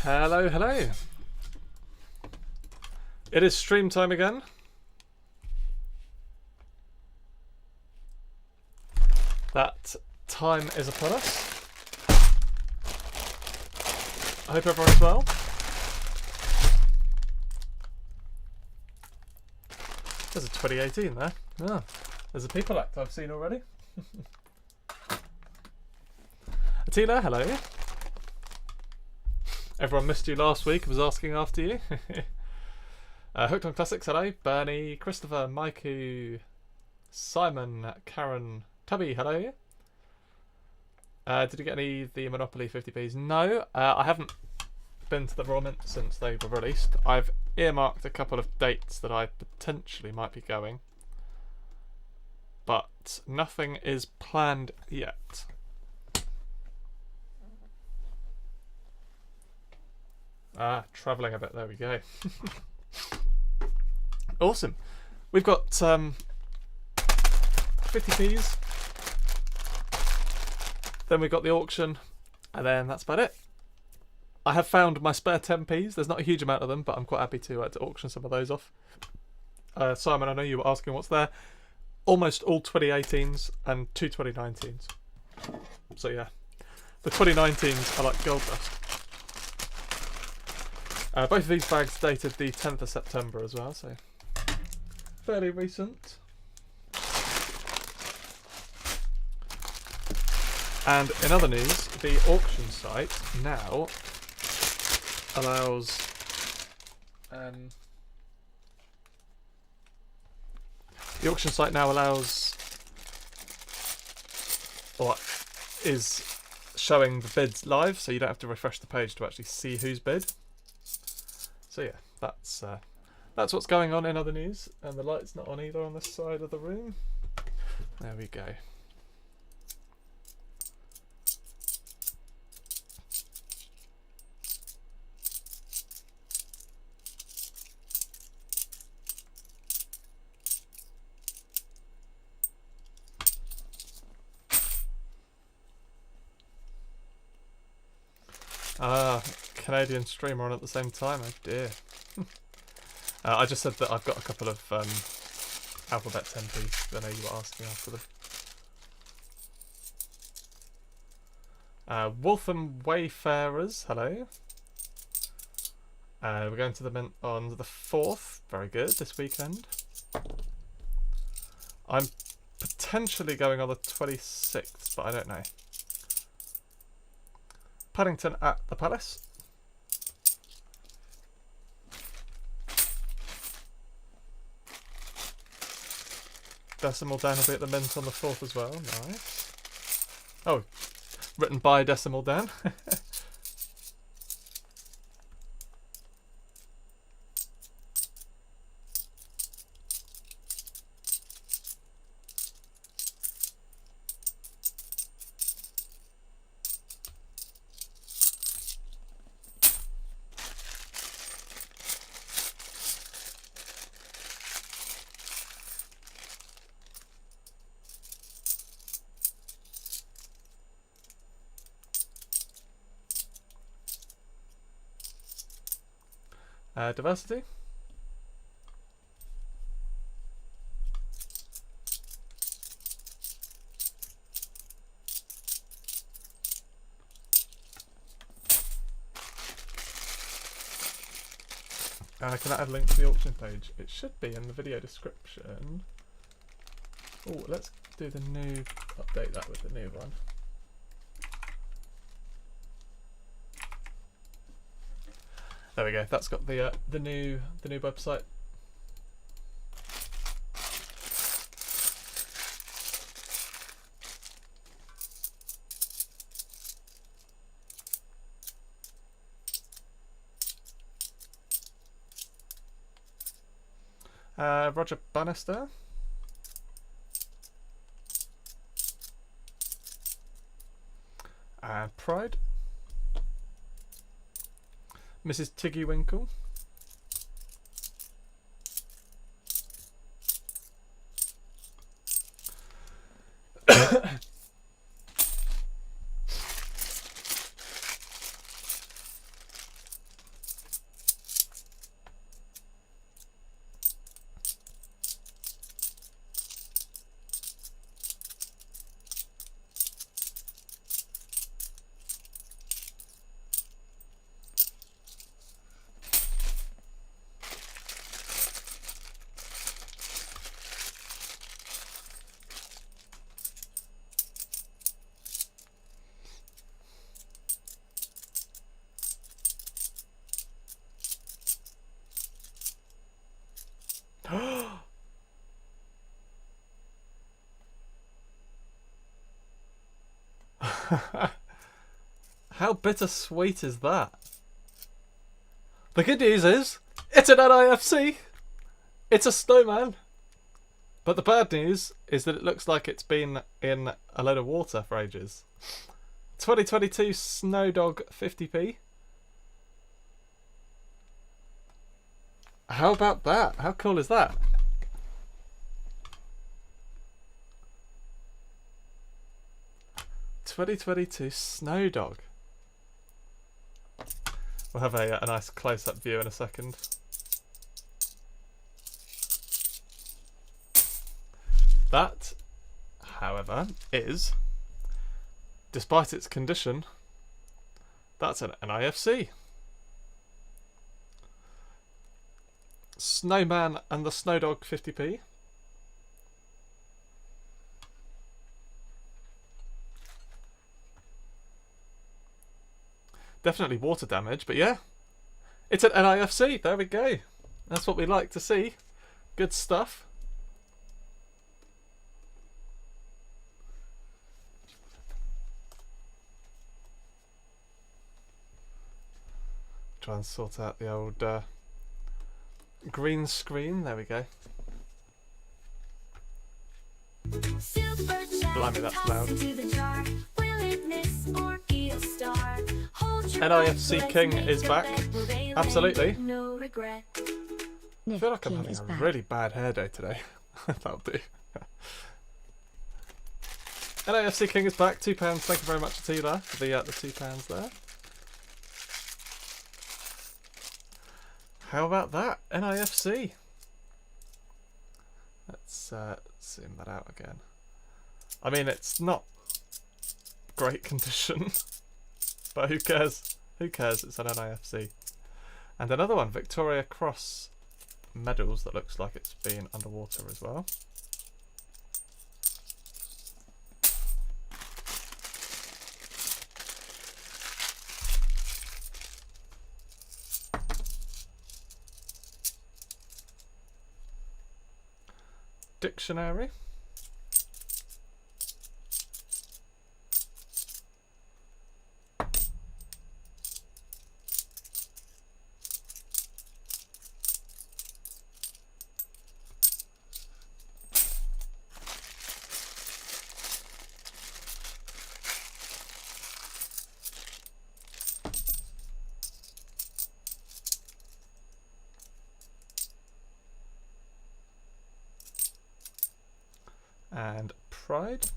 Hello, hello. It is stream time again. That time is upon us. I hope everyone is well. There's a 2018 there. Oh, there's a people act I've seen already. Attila, hello. Everyone missed you last week. I was asking after you. Hooked on Classics, hello. Bernie, Christopher, Mikey, Simon, Karen, Tubby, hello. Did you get any of the Monopoly 50p's? No, I haven't been to the Raw Mint since they were released. I've earmarked a couple of dates that I potentially might be going, but nothing is planned yet. Travelling a bit, there we go. Awesome. We've got 50p's, then we've got the auction, and then that's about it. I have found my spare 10p's. There's not a huge amount of them, but I'm quite happy to auction some of those off. Simon, I know you were asking what's there. Almost all 2018s and two 2019s. So yeah, the 2019s are like gold dust. Both of these bags dated the 10th of September as well, so fairly recent. And in other news, the auction site now allows or is showing the bids live, so you don't have to refresh the page to actually see who's bid. So yeah, that's what's going on in other news, and the light's not on either on this side of the room. There we go. Canadian streamer on at the same time. Oh dear. I just said that I've got a couple of alphabet 10p's. I know you were asking after them. Waltham Wayfarers, hello. We're going to the Mint on the 4th. Very good, this weekend. I'm potentially going on the 26th, but I don't know. Paddington at the Palace. Decimal Dan will be at the Mint on the 4th as well. Nice. Oh, written by Decimal Dan. Diversity. Can I add a link to the auction page? It should be in the video description. Oh, let's do the new, update that with the new one. There we go. That's got the new website. Roger Bannister. Pride. Mrs. Tiggy Winkle. How bittersweet is that? The good news is, it's an NIFC! It's a snowman! But the bad news is that it looks like it's been in a load of water for ages. 2022 Snow Dog 50p. How about that? How cool is that? '22 Snow Dog. We'll have a nice close-up view in a second. That, however, is, despite its condition, that's an NIFC. Snowman and the Snow Dog 50p. Definitely water damage, but yeah, it's an NIFC. There we go. That's what we like to see. Good stuff. Try and sort out the old green screen. There we go. Blimey, that's loud. NIFC King is back. Absolutely. I feel like I'm having a really bad hair day today. That'll do. NIFC King is back. £2. Thank you very much to you there for the £2 there. How about that? NIFC. Let's zoom that out again. I mean, it's not great condition, but who cares? Who cares? It's an NIFC. And another one, Victoria Cross medals, that looks like it's been underwater as well. Dictionary. And Pride.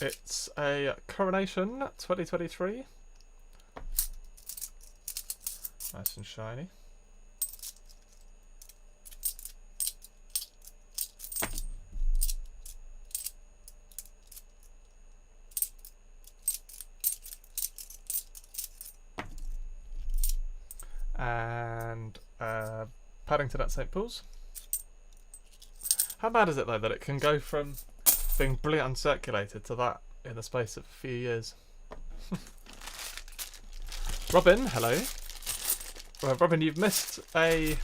It's a Coronation 2023. Nice and shiny. And Paddington at St. Paul's. How bad is it though that it can go from being brilliant uncirculated to that in the space of a few years? Robin, hello. Well, Robin, you've missed an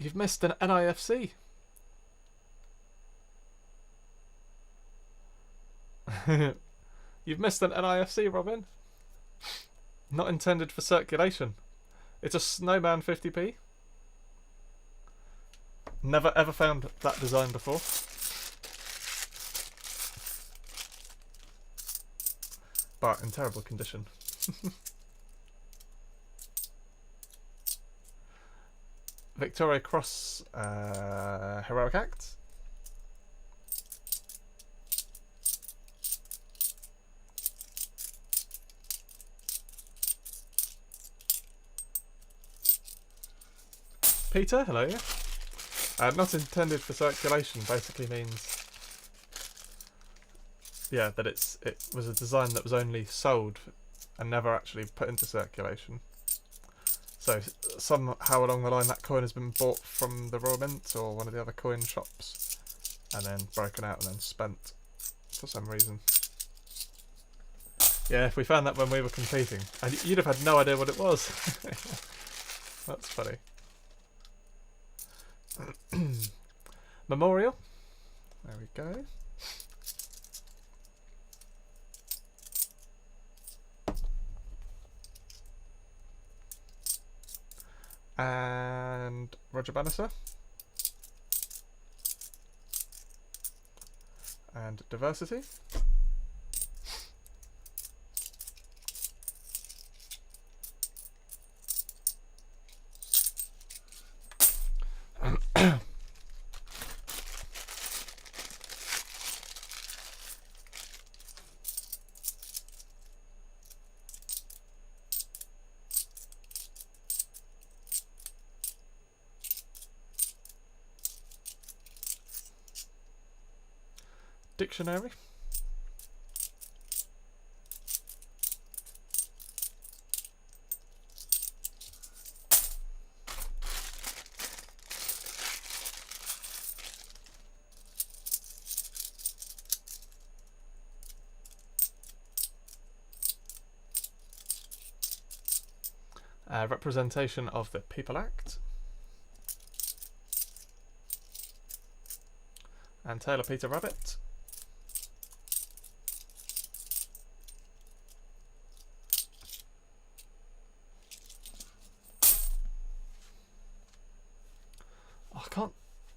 NIFC. You've missed an NIFC, Robin. Not intended for circulation. It's a Snowman 50p. Never ever found that design before. But in terrible condition. Victoria Cross Heroic Act. Peter, hello. Not intended for circulation basically means, yeah, that it was a design that was only sold and never actually put into circulation. So somehow along the line that coin has been bought from the Royal Mint or one of the other coin shops and then broken out and then spent for some reason. Yeah, if we found that when we were competing, and you'd have had no idea what it was. That's funny. Memorial. There we go. And Roger Bannister. And Diversity. Dictionary. Representation of the People Act. And Taylor Peter Rabbit.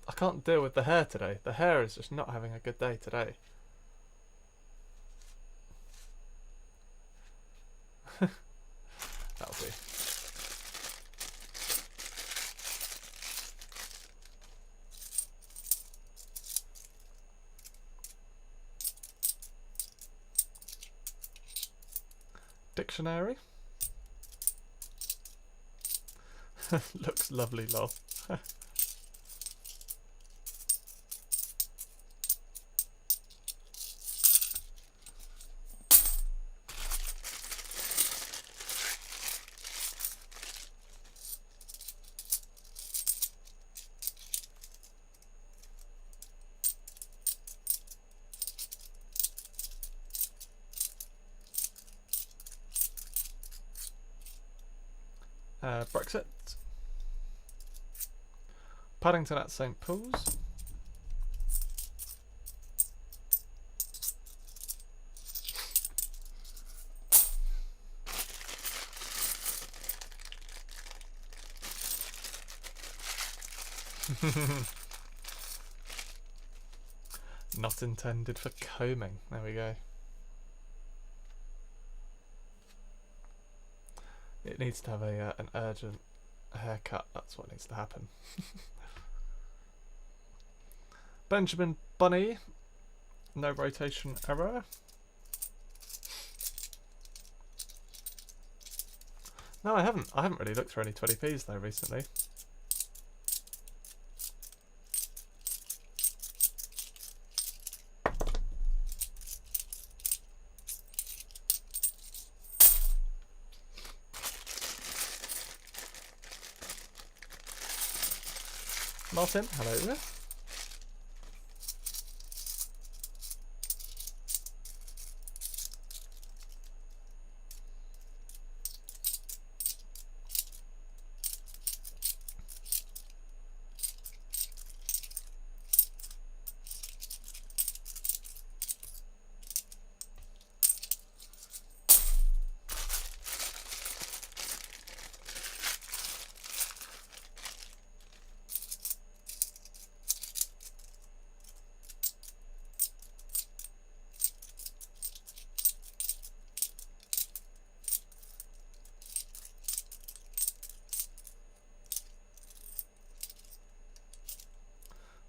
I can't deal with the hair today. The hair is just not having a good day today. That'll do. Dictionary. Looks lovely, lol. Brexit. Paddington at St. Paul's. Not intended for combing. There we go. It needs to have an urgent haircut. That's what needs to happen. Benjamin Bunny. No rotation error. No, I haven't. I haven't really looked for any 20p's though recently. Martin, hello there.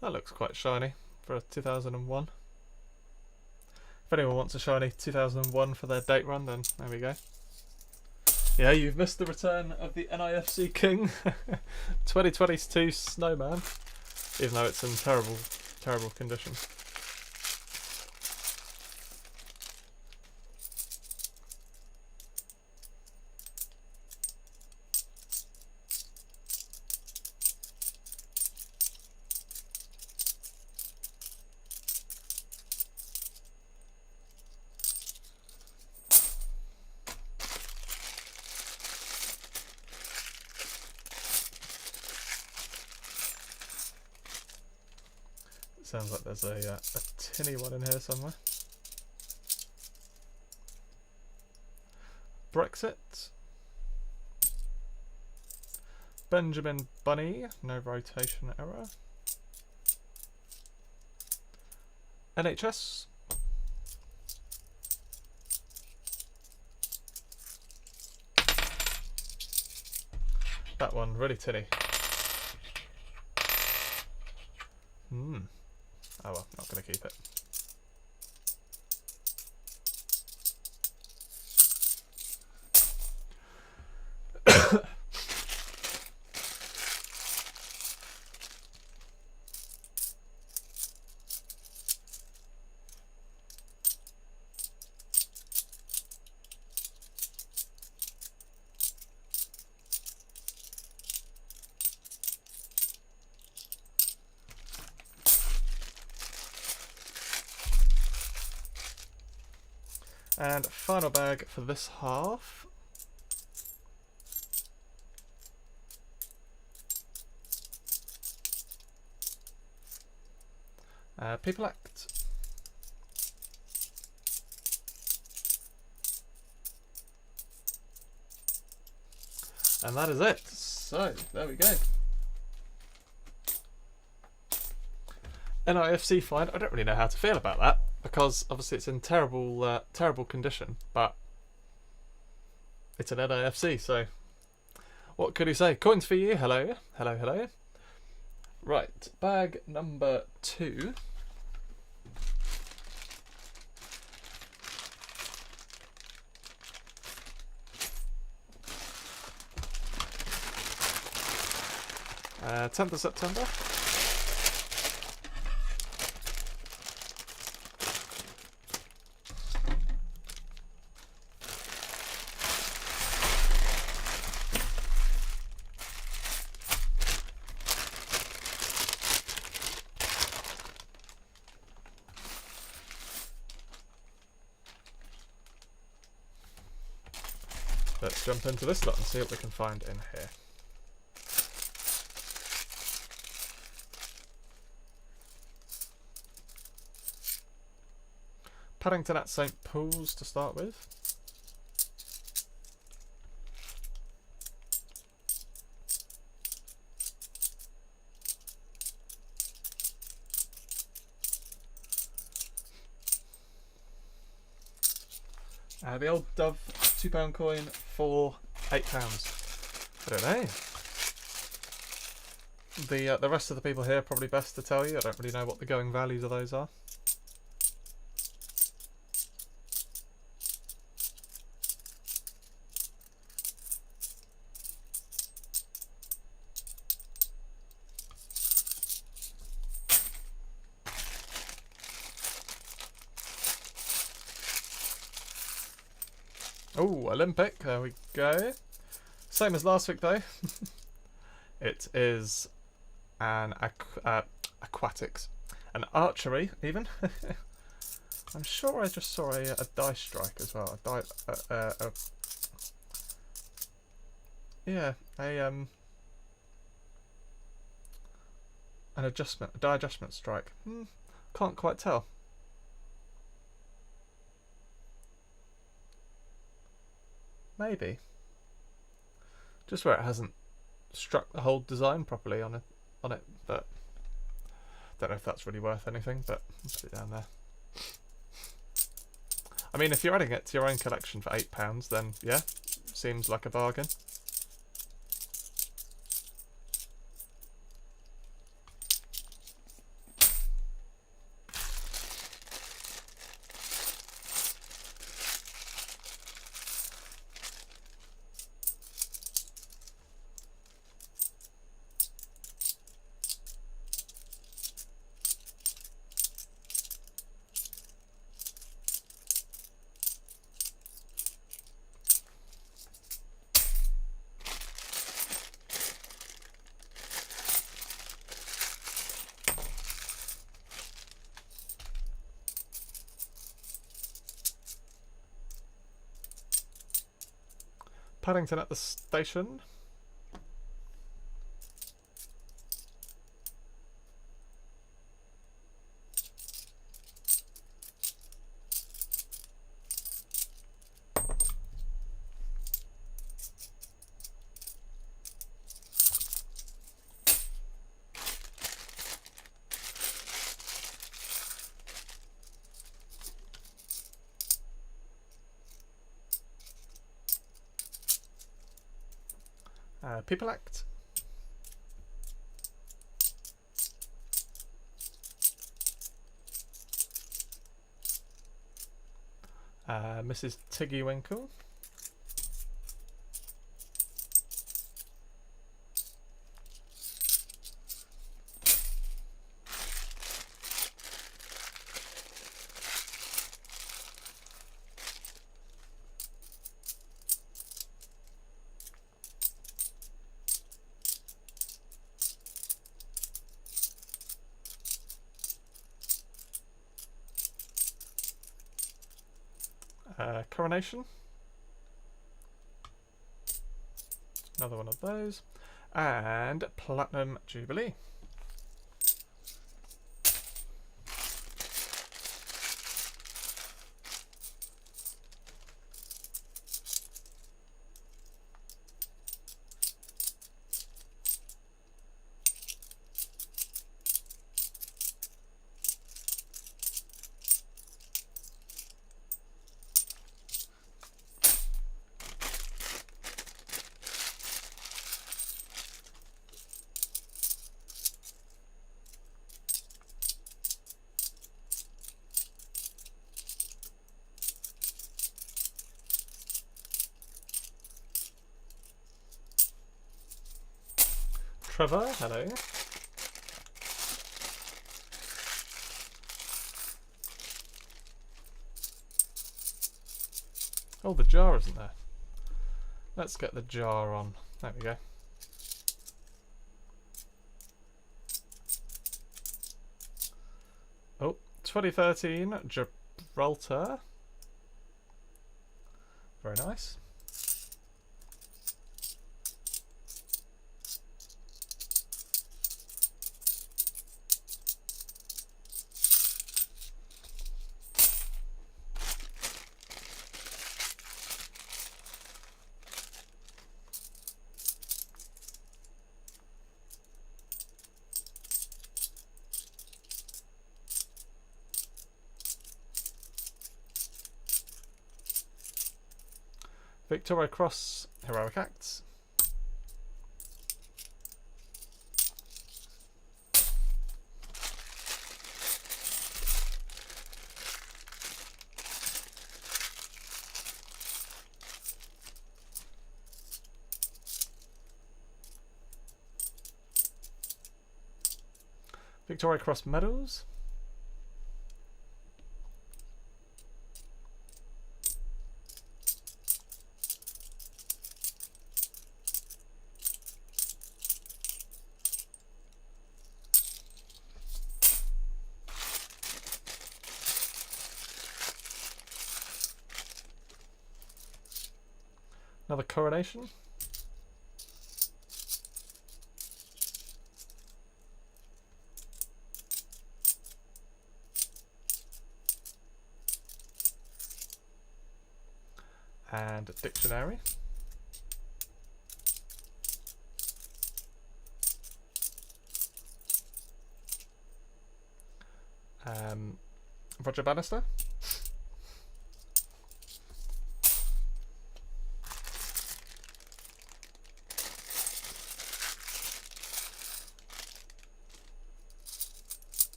That looks quite shiny for a 2001. If anyone wants a shiny 2001 for their date run, then there we go. Yeah, you've missed the return of the NIFC King 2022 Snowman, even though it's in terrible, terrible condition. Sounds like there's a tinny one in here somewhere. Brexit. Benjamin Bunny, no rotation error. NHS. That one, really tinny. Oh well, not going to keep it. And final bag for this half. People Act. And that is it. So, there we go. NIFC find. I don't really know how to feel about that, because obviously it's in terrible, terrible condition, but it's an NIFC, so what could you say? Coins for you. Hello. Hello, hello. Right, bag number 2. Uh, 10th of September. Let's jump into this lot and see what we can find in here. Paddington at St Poole's to start with. The old Dove £2 coin for £8. I don't know. The rest of the people here are probably best to tell you. I don't really know what the going values of those are. Oh, Olympic, there we go. Same as last week though. It is an aquatics, an archery even. I'm sure I just saw a die strike as well. An adjustment, a die adjustment strike. Can't quite tell. Maybe. Just where it hasn't struck the whole design properly on it, but don't know if that's really worth anything, but I'll put it down there. I mean, if you're adding it to your own collection for £8, then yeah, seems like a bargain. Paddington at the station. People Act. Mrs. Tiggy Winkle. Coronation. Another one of those. And Platinum Jubilee. Trevor, hello. Oh, the jar isn't there. Let's get the jar on. There we go. Oh, 2013 Gibraltar. Very nice. Victoria Cross Heroic Acts. Victoria Cross medals. Another coronation. And dictionary. Roger Bannister.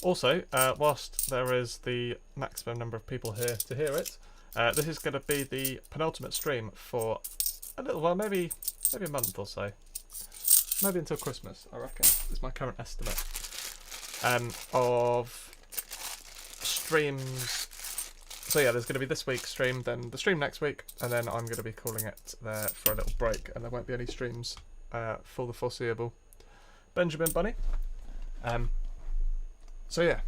Also, whilst there is the maximum number of people here to hear it, this is going to be the penultimate stream for a little while, maybe a month or so. Maybe until Christmas, I reckon, is my current estimate. Of streams. So yeah, there's going to be this week's stream, then the stream next week, and then I'm going to be calling it there for a little break, and there won't be any streams for the foreseeable. Benjamin Bunny. So yeah,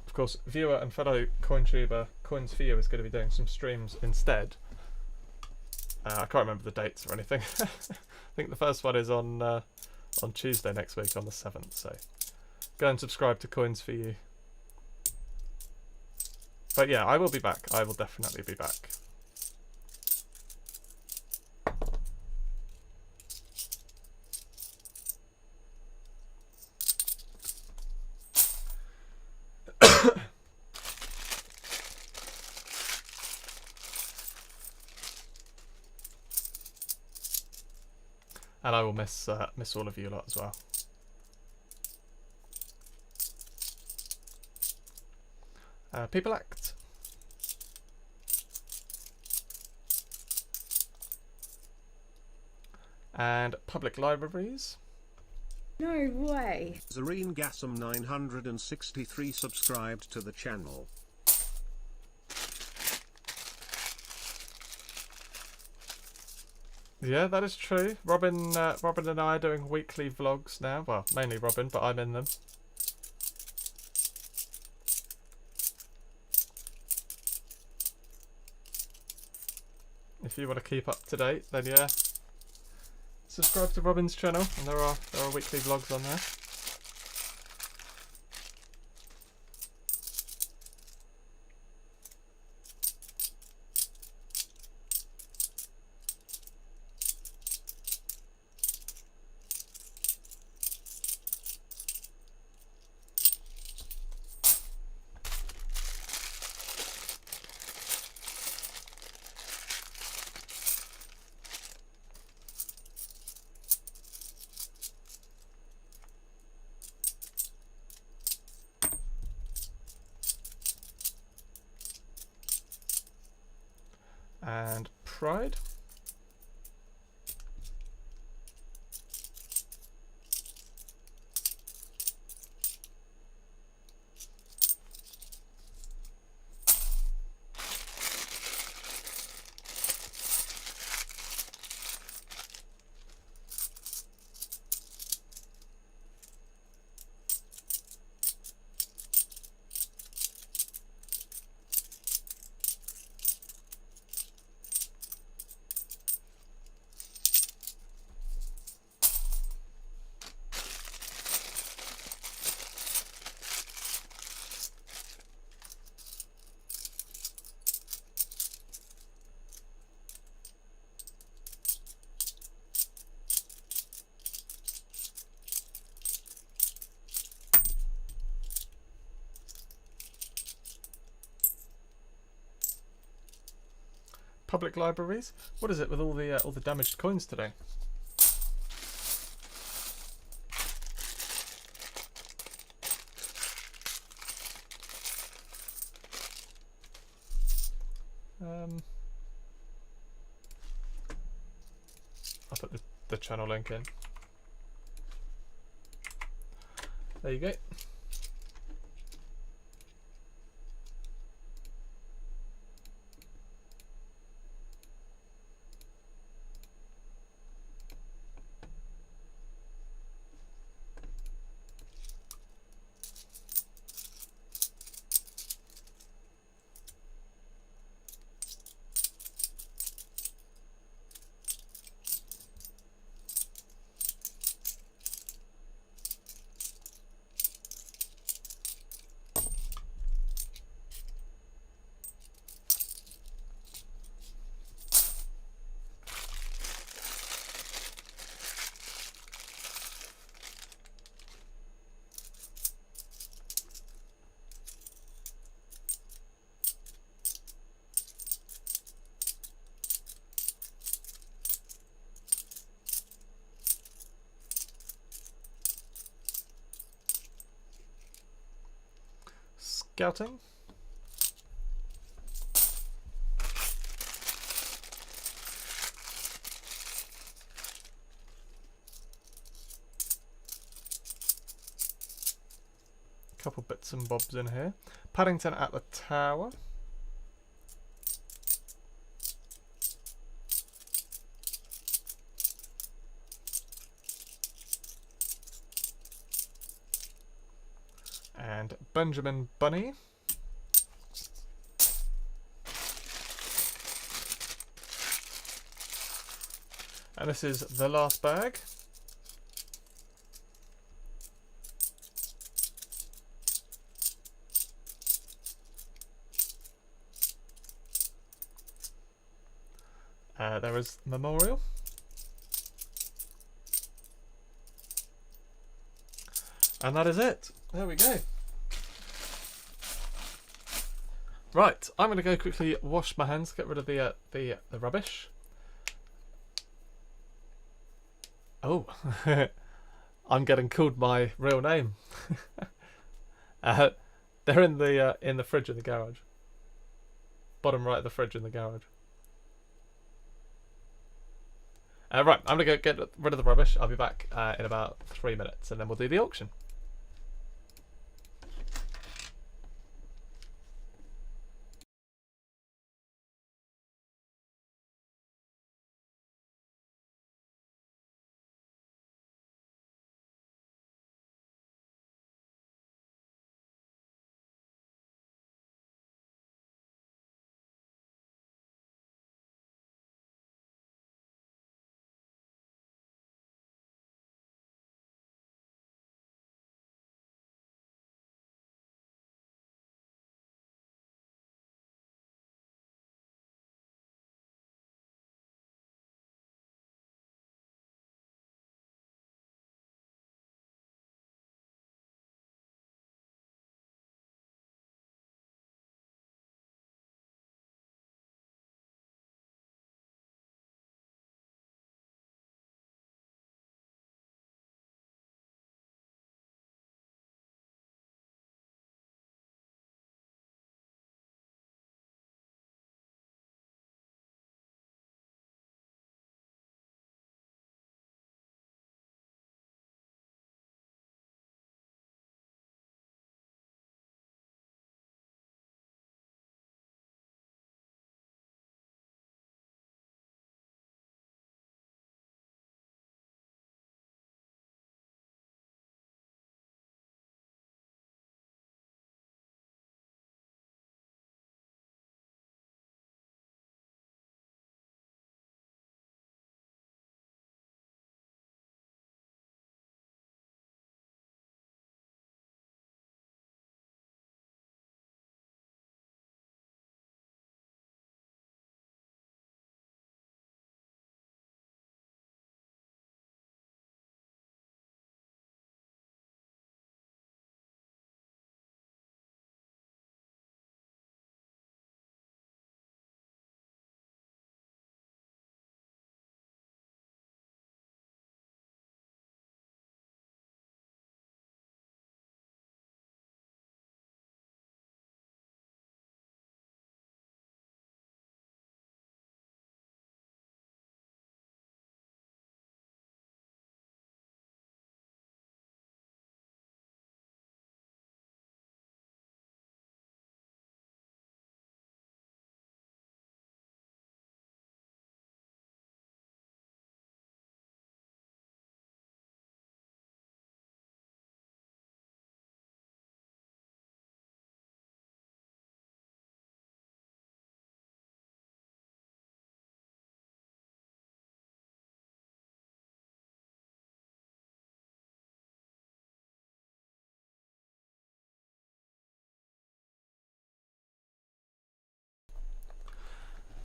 of course, viewer and fellow CoinTuber Coins for You is going to be doing some streams instead. I can't remember the dates or anything. I think the first one is on Tuesday next week on the 7th. So go and subscribe to Coins for You. But yeah, I will be back. I will definitely be back. And I will miss all of you lot as well. People Act. And public libraries. No way. Zareen Gassam 963 subscribed to the channel. Yeah, that is true. Robin and I are doing weekly vlogs now. Well, mainly Robin, but I'm in them. If you want to keep up to date, then yeah, subscribe to Robin's channel, and there are weekly vlogs on there. And Pride. Public libraries. What is it with all the damaged coins today? I'll put the channel link in. There you go. Scouting. Couple bits and bobs in here. Paddington at the Tower. And Benjamin Bunny. And this is the last bag. There is Memorial. And that is it. There we go. Right, I'm going to go quickly wash my hands, get rid of the rubbish. Oh, I'm getting called my real name. They're in the fridge in the garage. Bottom right of the fridge in the garage. Right, I'm gonna go get rid of the rubbish. I'll be back in about 3 minutes, and then we'll do the auction.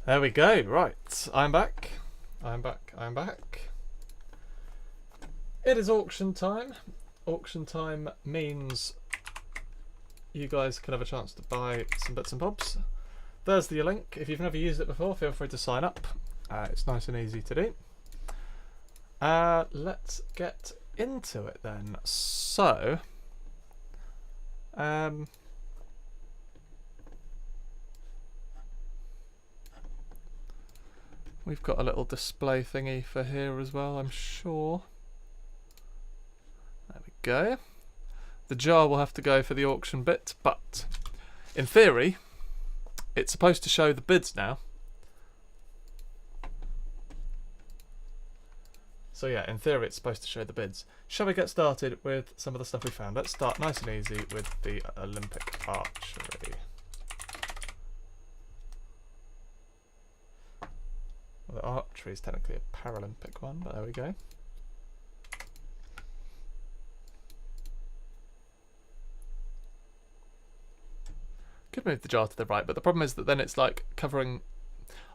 There we go. Right, I'm back. I'm back. It is auction time. Auction time means you guys can have a chance to buy some bits and bobs. There's the link. If you've never used it before, feel free to sign up. It's nice and easy to do. Let's get into it then. So, we've got a little display thingy for here as well, I'm sure. There we go. The jar will have to go for the auction bit, but in theory, it's supposed to show the bids now. So yeah, in theory it's supposed to show the bids. Shall we get started with some of the stuff we found? Let's start nice and easy with the Olympic archery. Well, the archery is technically a Paralympic one, but there we go. Could move the jar to the right, but the problem is that then it's like covering...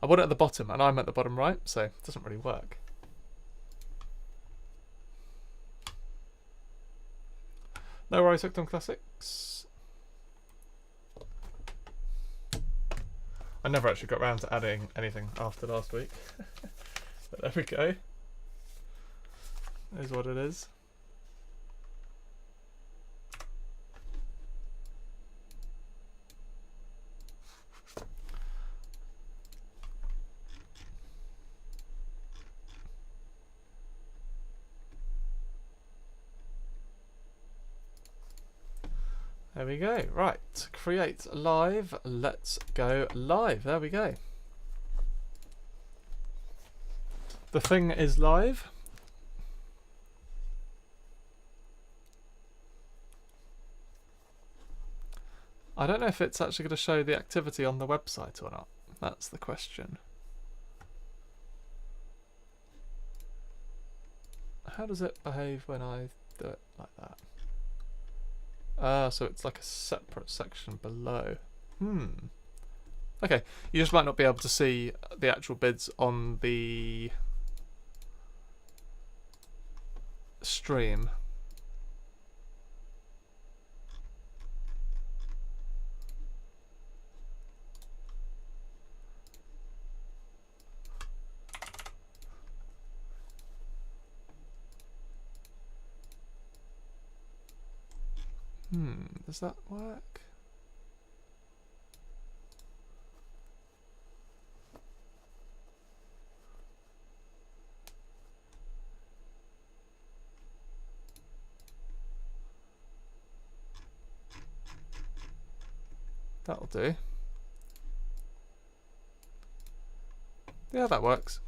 I want it at the bottom and I'm at the bottom right, so it doesn't really work. No worries, Hooked on Classics. I never actually got around to adding anything after last week. But there we go. is what it is. There we go. Right, create live. Let's go live. There we go. The thing is live. I don't know if it's actually going to show the activity on the website or not. That's the question. How does it behave when I do it like that? So it's like a separate section below. Okay, you just might not be able to see the actual bids on the stream. Does that work? That'll do. Yeah, that works.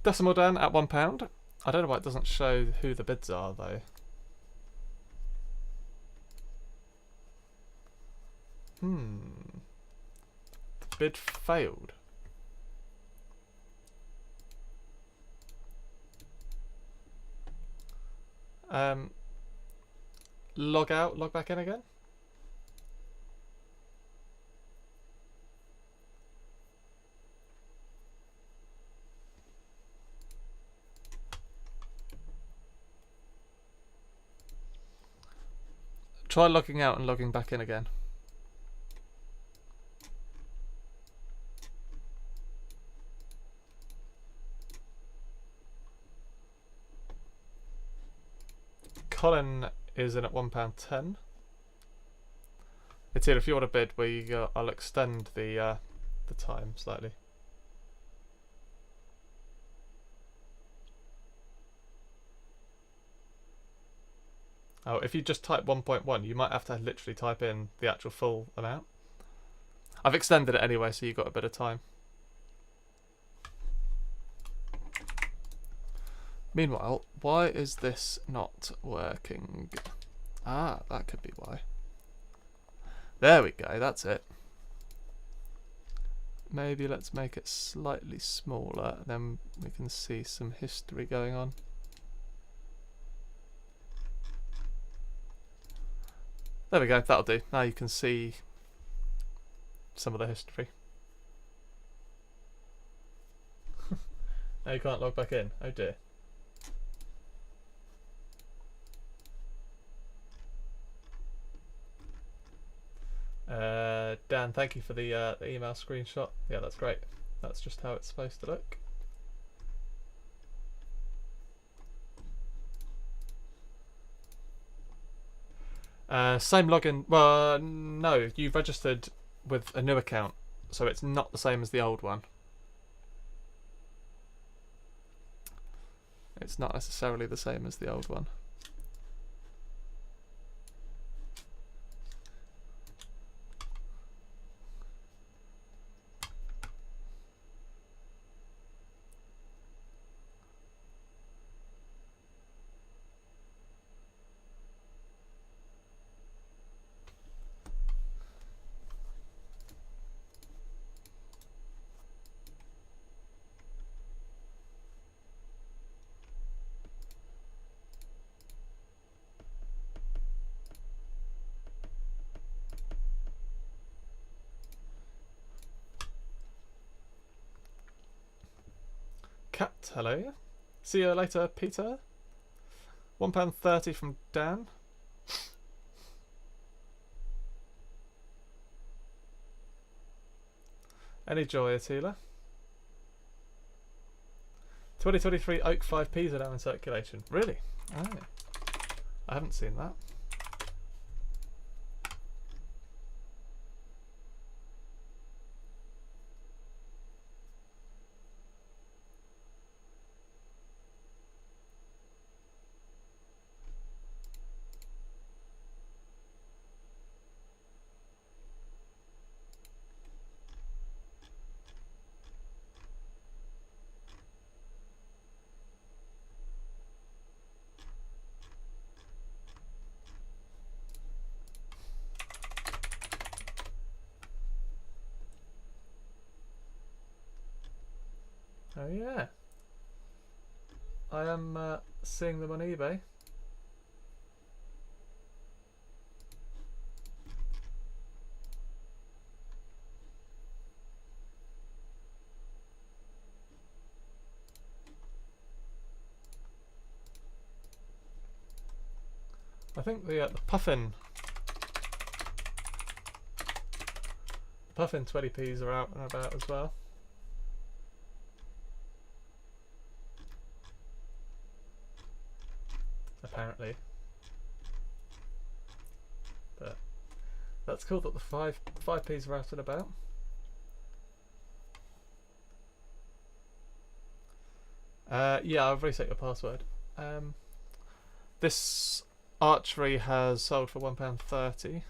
Decimal down at £1. I don't know why it doesn't show who the bids are though. The bid failed. Log out, log back in again. Try logging out and logging back in again. Colin is in at £1.10. It's here if you want to bid where you go. I'll extend the time slightly. Oh, if you just type 1.1, you might have to literally type in the actual full amount. I've extended it anyway, so you've got a bit of time. Meanwhile, why is this not working? Ah, that could be why. There we go, that's it. Maybe let's make it slightly smaller, then we can see some history going on. There we go, that'll do. Now you can see some of the history. Now you can't log back in. Oh dear. Dan, thank you for the email screenshot. Yeah, that's great. That's just how it's supposed to look. Same login. Well, no, you've registered with a new account, so it's not the same as the old one. It's not necessarily the same as the old one. Cat, hello. See you later, Peter. £1.30 from Dan. Any joy, Attila? 2023 Oak 5p's are now in circulation. Really? Oh. I haven't seen that. Oh yeah, I am seeing them on eBay. I think the Puffin 20p's are out and about as well. Apparently, but that's cool that the 5p's are out and about. Yeah, I've reset your password. This archery has sold for £1.30.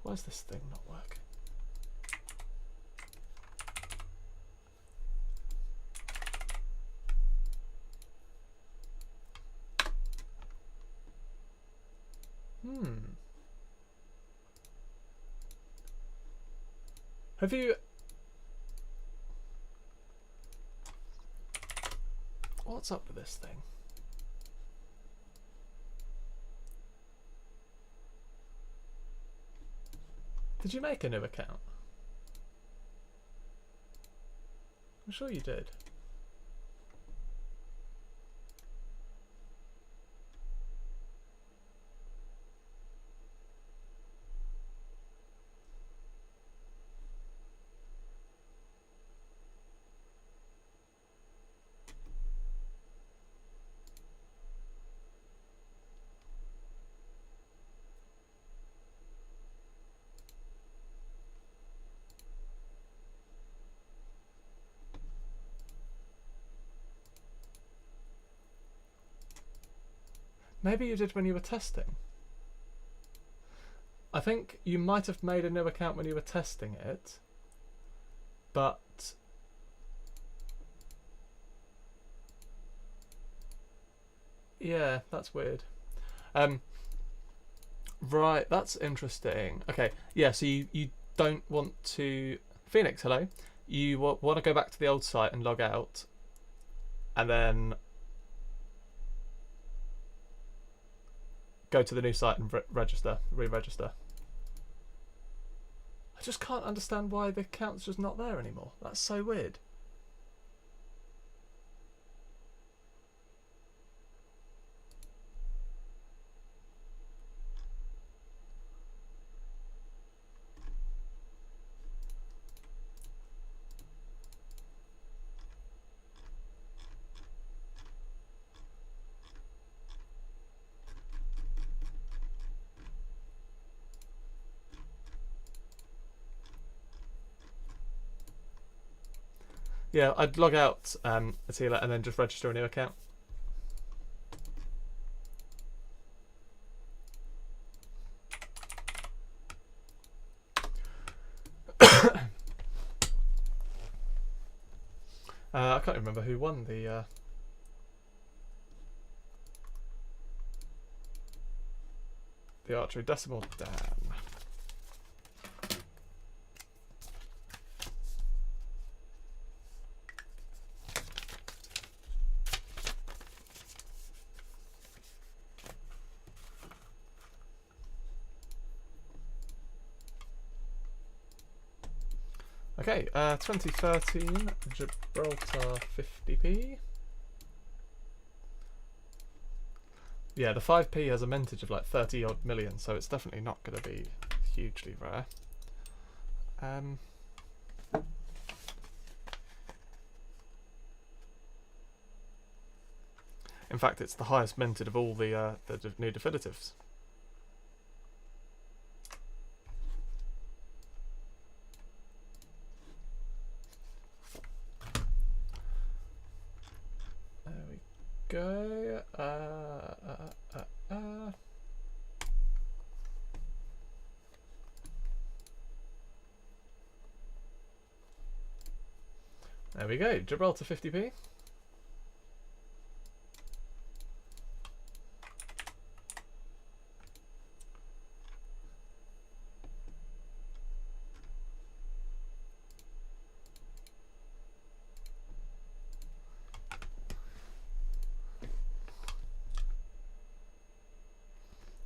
Why is this thing not working? Have you... What's up with this thing? Did you make a new account? I'm sure you did. Maybe you did when you were testing. I think you might have made a new account when you were testing it, but yeah, that's weird. Right, that's interesting. Okay, yeah, so you don't want to... Phoenix, hello. You want to go back to the old site and log out, and then go to the new site and re-register. I just can't understand why the account's just not there anymore. That's so weird. Yeah, I'd log out Attila and then just register a new account. I can't remember who won the archery decimal. Dan. Okay, 2013 Gibraltar 50p. Yeah, the 5p has a mintage of like 30 odd million, so it's definitely not going to be hugely rare. In fact, it's the highest minted of all the new definitives. There we go. There we go, Gibraltar 50p.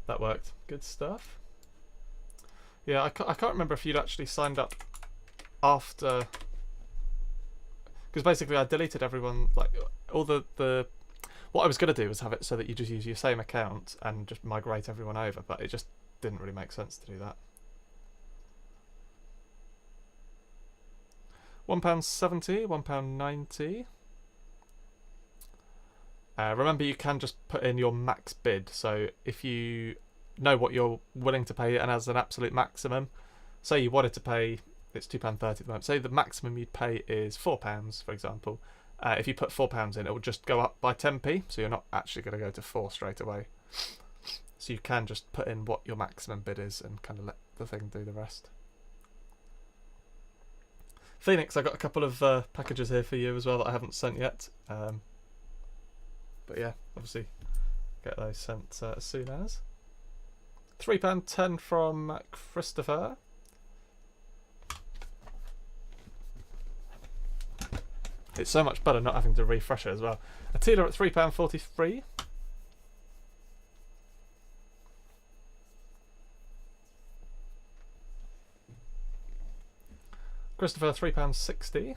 That worked. Good stuff. Yeah, I can't remember if you'd actually signed up after, because basically I deleted everyone, like all the what I was going to do was have it so that you just use your same account and just migrate everyone over, but it just didn't really make sense to do that. £1.70, £1.90. Remember, you can just put in your max bid, so if you know what you're willing to pay and as an absolute maximum, say you wanted to pay, it's £2.30 at the moment, say the maximum you'd pay is £4, for example. If you put £4 in, it will just go up by 10p, so you're not actually going to go to 4 straight away. So you can just put in what your maximum bid is and kind of let the thing do the rest. Phoenix, I got a couple of packages here for you as well that I haven't sent yet. But yeah, obviously get those sent as soon as. £3.10 from Christopher. It's so much better not having to refresh it as well. Attila at £3.43. Christopher £3.60.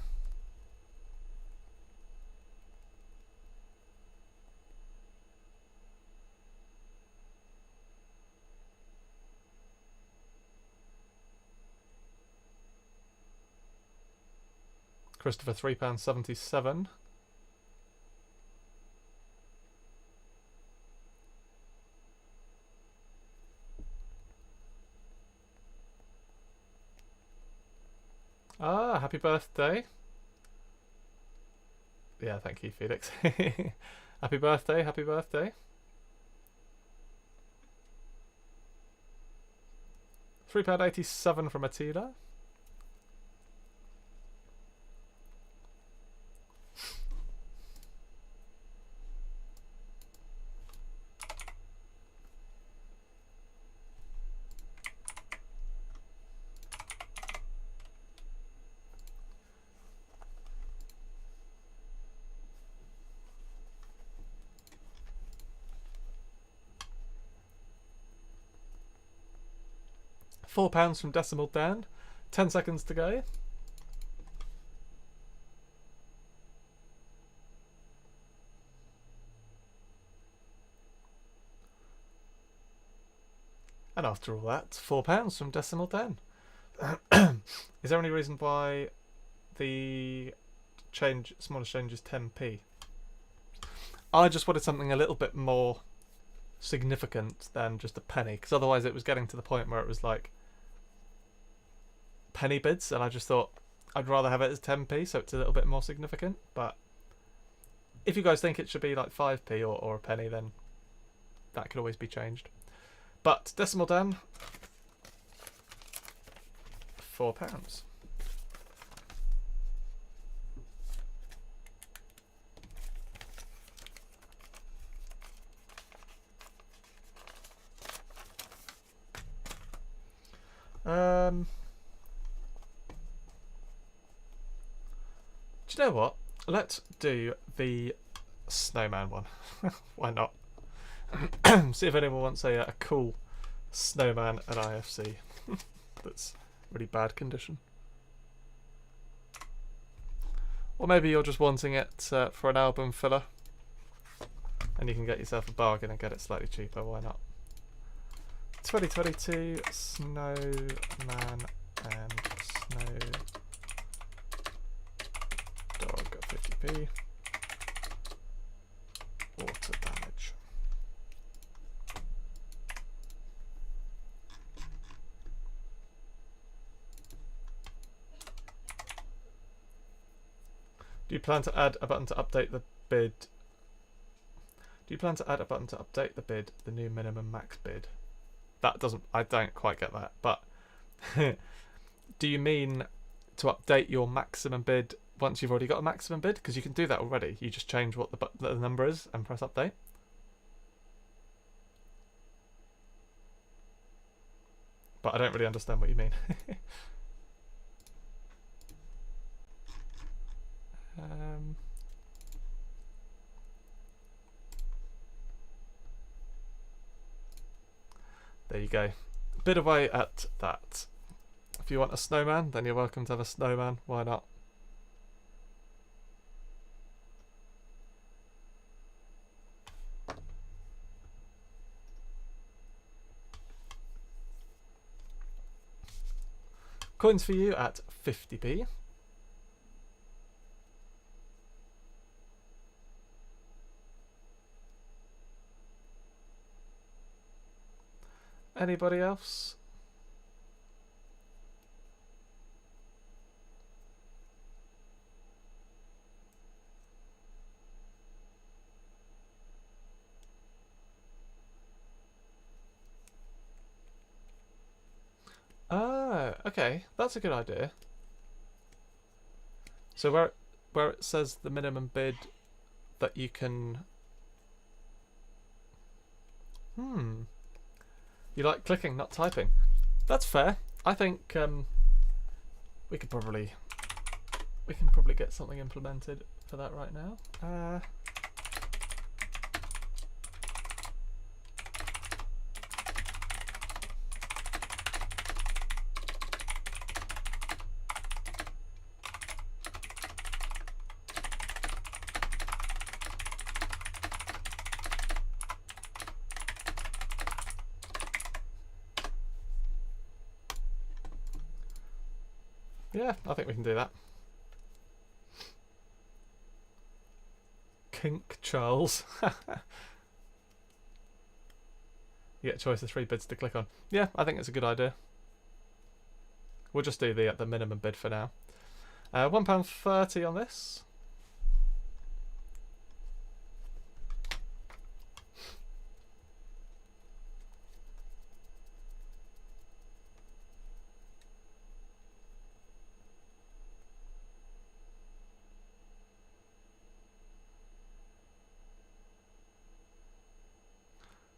Christopher £3.77. Ah, happy birthday. Yeah, thank you, Felix. Happy birthday, happy birthday. £3.87 from Attila. £4 from Decimal Dan. 10 seconds to go. And after all that, £4 from Decimal Dan. Is there any reason why the smallest change is 10p? I just wanted something a little bit more significant than just a penny, because otherwise it was getting to the point where it was like penny bids, and I just thought I'd rather have it as 10p so it's a little bit more significant. But if you guys think it should be like 5p or a penny, then that could always be changed. But Decimal Dan, £4. Do you know what? Let's do the snowman one. Why not? See if anyone wants a cool snowman at IFC that's really bad condition. Or maybe you're just wanting it for an album filler, and you can get yourself a bargain and get it slightly cheaper. Why not? 2022 Snowman and Snow Dog at 50p. Water damage. Do you plan to add a button to update the bid? Do you plan to add a button to update the bid, the new minimum max bid? That doesn't, I don't quite get that, but do you mean to update your maximum bid once you've already got a maximum bid? Because you can do that already. You just change what the number is and press update. But I don't really understand what you mean. There you go. Bid away at that. If you want a snowman, then you're welcome to have a snowman. Why not? Coins for you at 50p. Anybody else? Ah, okay, that's a good idea. So where it says the minimum bid that you can... You like clicking, not typing. That's fair. I think we can probably get something implemented for that right now. Yeah, I think we can do that. Kink Charles. You get a choice of 3 bids to click on. Yeah, I think it's a good idea. We'll just do the minimum bid for now. £1.30 on this.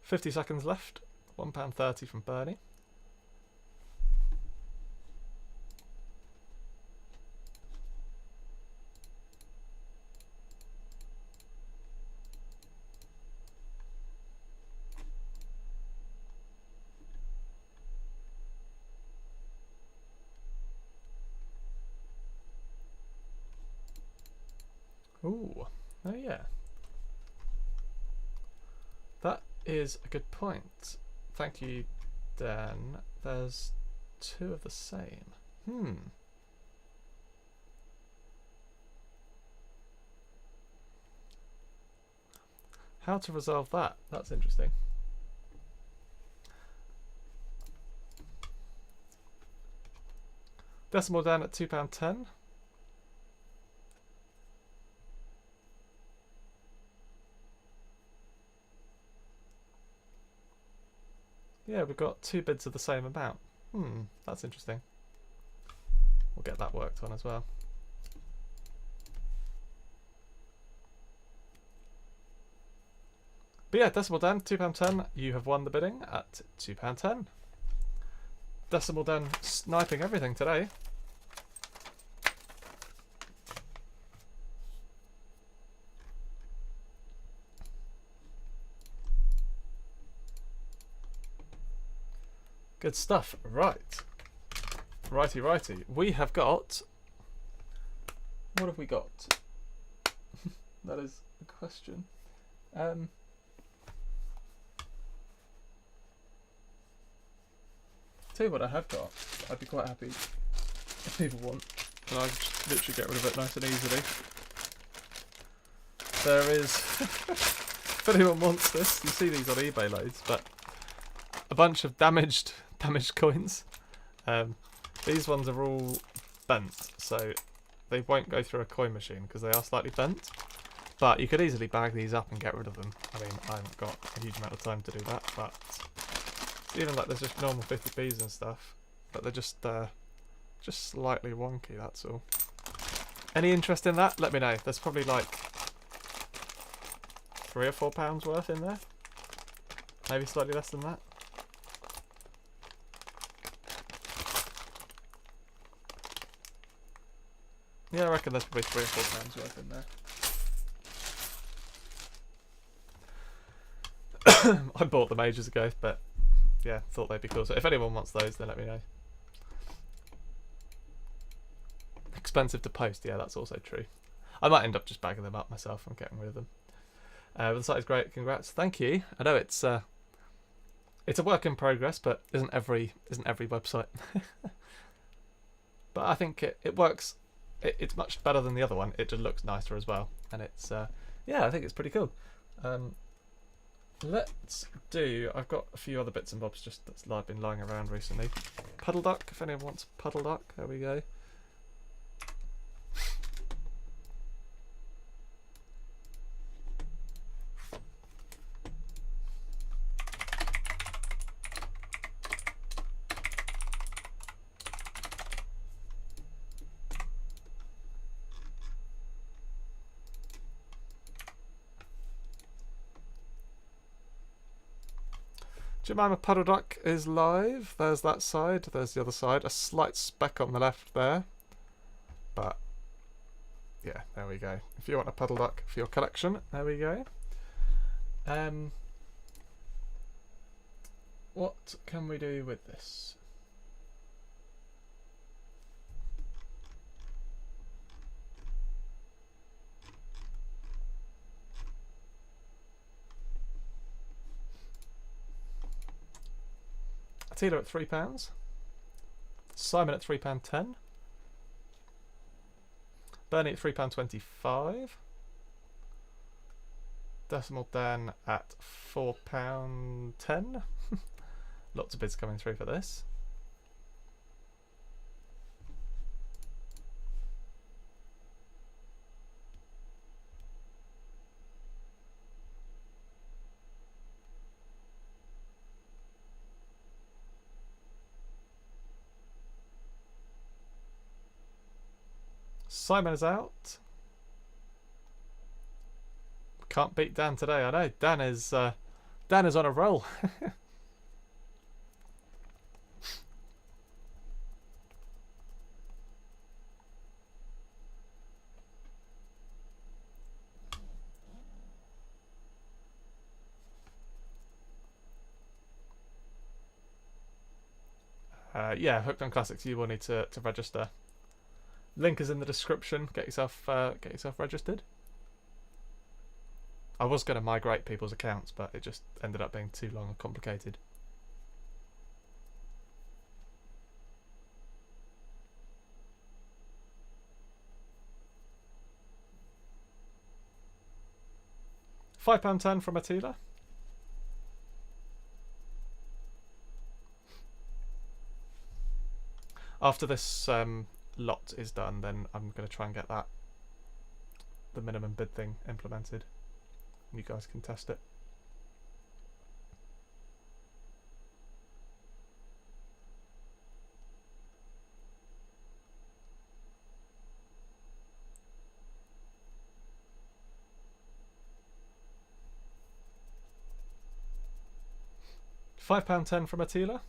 £50 left. £1.30 from Bernie. Ooh, oh yeah. That is a good point. Thank you, Dan. There's 2 of the same. How to resolve that? That's interesting. Decimal down at £2.10. Yeah, we've got 2 bids of the same amount. That's interesting. We'll get that worked on as well. But yeah, Decimal Dan, £2.10. You have won the bidding at £2.10. Decimal Dan sniping everything today. Good stuff. Right. Righty. We have got What have we got? That is the question. Tell you what I have got. I'd be quite happy if people want, and I just literally get rid of it nice and easily. There is, if anyone wants this, you see these on eBay loads, but a bunch of damaged coins. These ones are all bent, so they won't go through a coin machine because they are slightly bent. But you could easily bag these up and get rid of them. I mean, I haven't got a huge amount of time to do that, but even like there's just normal 50p's and stuff, but they're just slightly wonky, that's all. Any interest in that? Let me know. There's probably like £3 or £4 worth in there. Maybe slightly less than that. Yeah, I reckon there's probably £3 or £4 worth in there. I bought them ages ago, but yeah, thought they'd be cool. So if anyone wants those, then let me know. Expensive to post, yeah, that's also true. I might end up just bagging them up myself and getting rid of them. The site is great, congrats. Thank you. I know it's a work in progress, but isn't every website. But I think it works. It's much better than the other one. It just looks nicer as well, and it's yeah, I think it's pretty cool. Let's do. I've got a few other bits and bobs just that's been lying around recently. Puddle duck. If anyone wants puddle duck, there we go. Jemima Puddle Duck is live. There's that side. There's the other side. A slight speck on the left there. But, yeah, there we go. If you want a Puddle Duck for your collection, there we go. What can we do with this? Attila at £3. Simon at £3.10. Bernie at £3.25. Decimal Dan at £4.10. Lots of bids coming through for this. Simon is out. Can't beat Dan today. I know Dan is on a roll. Yeah, Hooked on Classics. You will need to register. Link is in the description. Get yourself registered. I was going to migrate people's accounts, but it just ended up being too long and complicated. £5.10 from Attila. After this lot is done, then I'm going to try and get the minimum bid thing implemented. You guys can test it. £5.10 from Attila.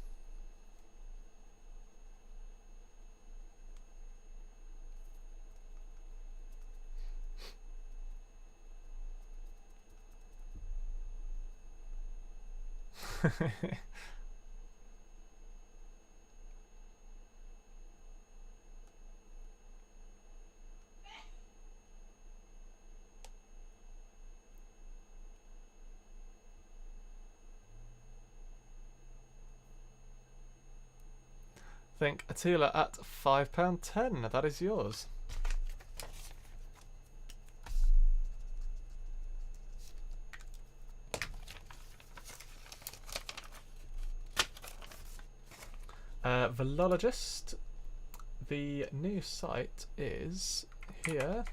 think Attila at £5.10. That is yours. Velologist. The new site is here.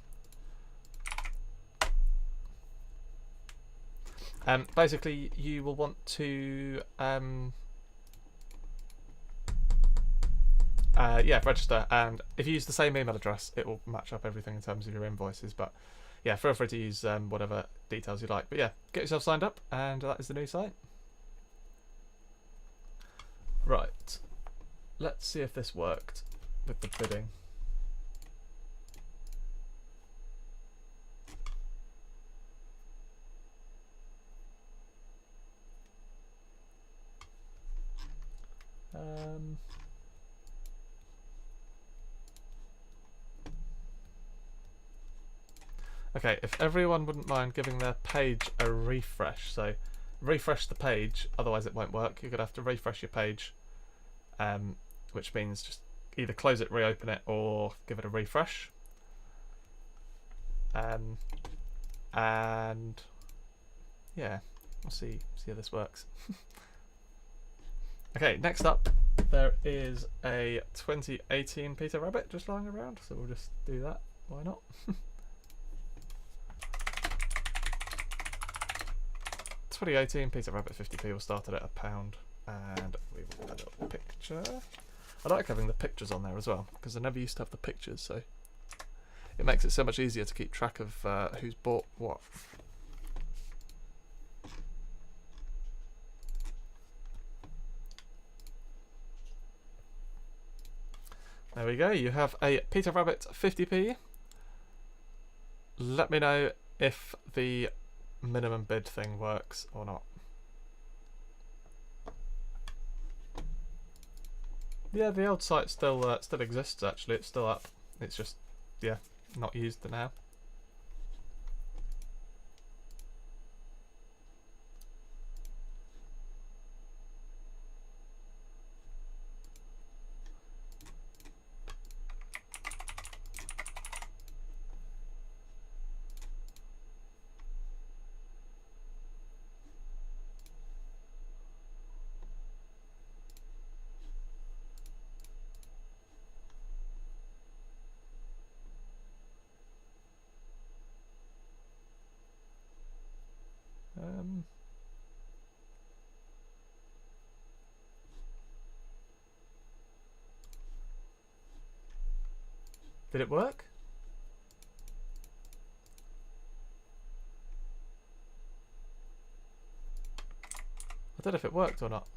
Basically, you will want to register, and if you use the same email address, it will match up everything in terms of your invoices. But yeah, feel free to use whatever details you like. But yeah, get yourself signed up, and that is the new site. Right, let's see if this worked with the bidding. Okay, if everyone wouldn't mind giving their page a refresh, so refresh the page, otherwise it won't work. You're going to have to refresh your page, which means just either close it, reopen it, or give it a refresh. And yeah, we'll see how this works. Okay, next up there is a 2018 Peter Rabbit just lying around, so we'll just do that. Why not? 2018 Peter Rabbit 50p will start at £1, and we will add a picture. I like having the pictures on there as well, because I never used to have the pictures, so it makes it so much easier to keep track of who's bought what. There we go, you have a Peter Rabbit 50p. Let me know if the minimum bid thing works or not. Yeah, the old site still exists actually, it's still up. It's just, yeah, not used now. Did it work? I don't know if it worked or not.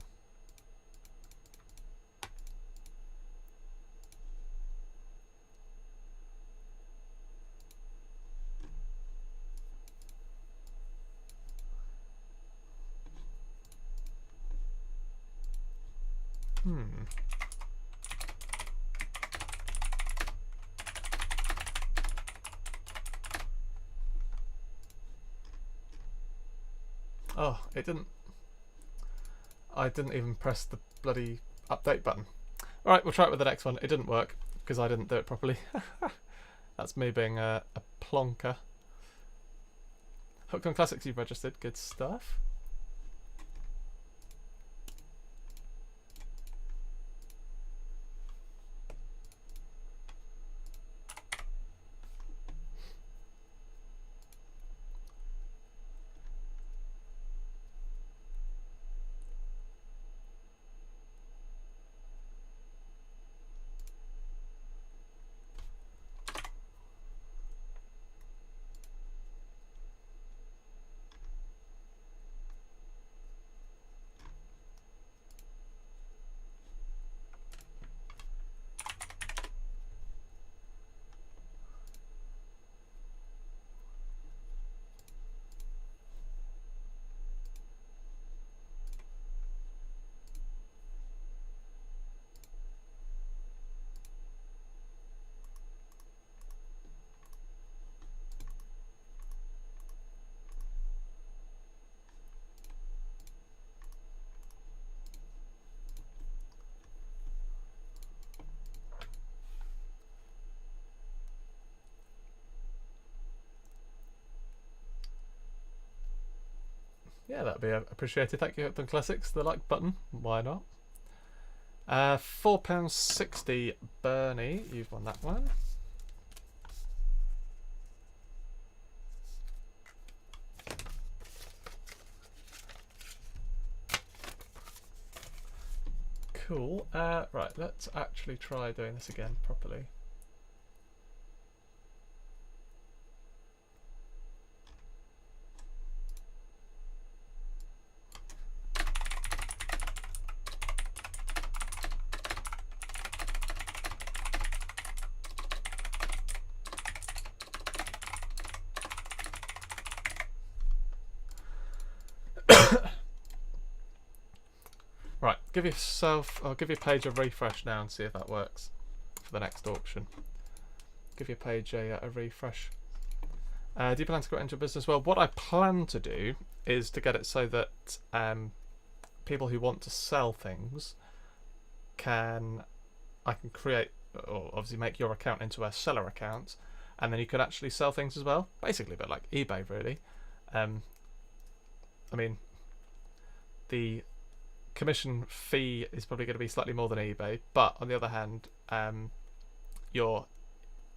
Oh, it didn't. I didn't even press the bloody update button. Alright, we'll try it with the next one. It didn't work because I didn't do it properly. That's me being a plonker. Hooked on Classics, you've registered. Good stuff. Yeah, that'd be appreciated. Thank you, Upton Classics. The like button. Why not? £4.60, Bernie. You've won that one. Cool. Right, let's actually try doing this again properly. Right, give yourself, I'll give your page a refresh now and see if that works for the next auction. Give your page a refresh. Do you plan to go into business? Well, what I plan to do is to get it so that people who want to sell things I can create, or obviously make your account into a seller account, and then you can actually sell things as well. Basically a bit like eBay, really. I mean, the commission fee is probably going to be slightly more than eBay, but on the other hand, you're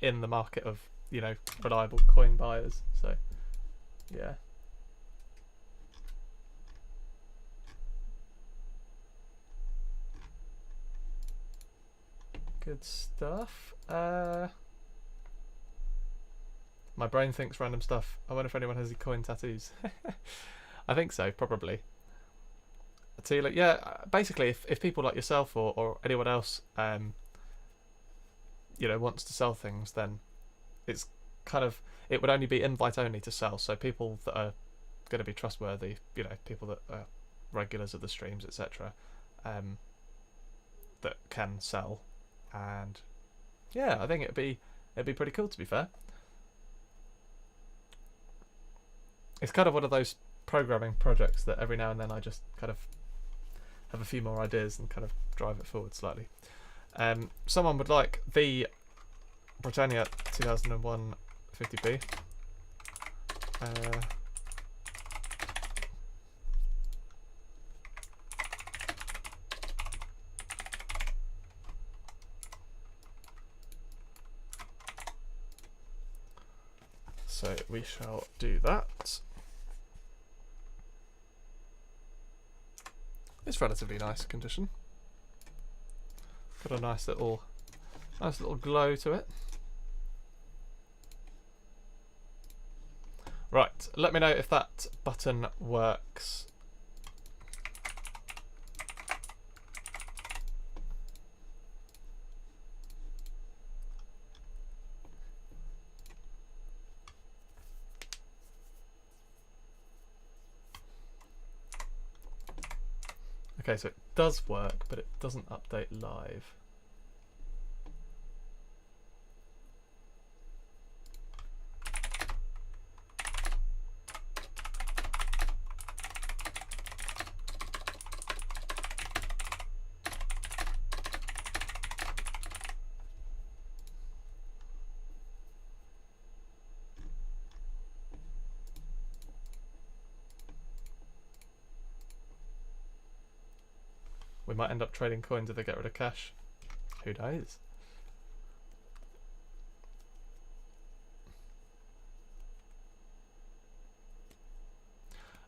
in the market of, you know, reliable coin buyers, so yeah. Good stuff. My brain thinks random stuff. I wonder if anyone has any coin tattoos. I think so, probably. So, like, yeah, basically, if people like yourself or anyone else, you know, wants to sell things, then it's kind of, it would only be invite only to sell. So people that are going to be trustworthy, you know, people that are regulars of the streams, etc., that can sell. And yeah, I think it'd be pretty cool, to be fair. It's kind of one of those programming projects that every now and then I just kind of have a few more ideas and kind of drive it forward slightly. Someone would like the Britannia 2001 50p. So we shall do that. It's relatively nice condition. Got a nice little glow to it. Right, let me know if that button works. Okay, so it does work, but it doesn't update live. We might end up trading coins if they get rid of cash. Who knows?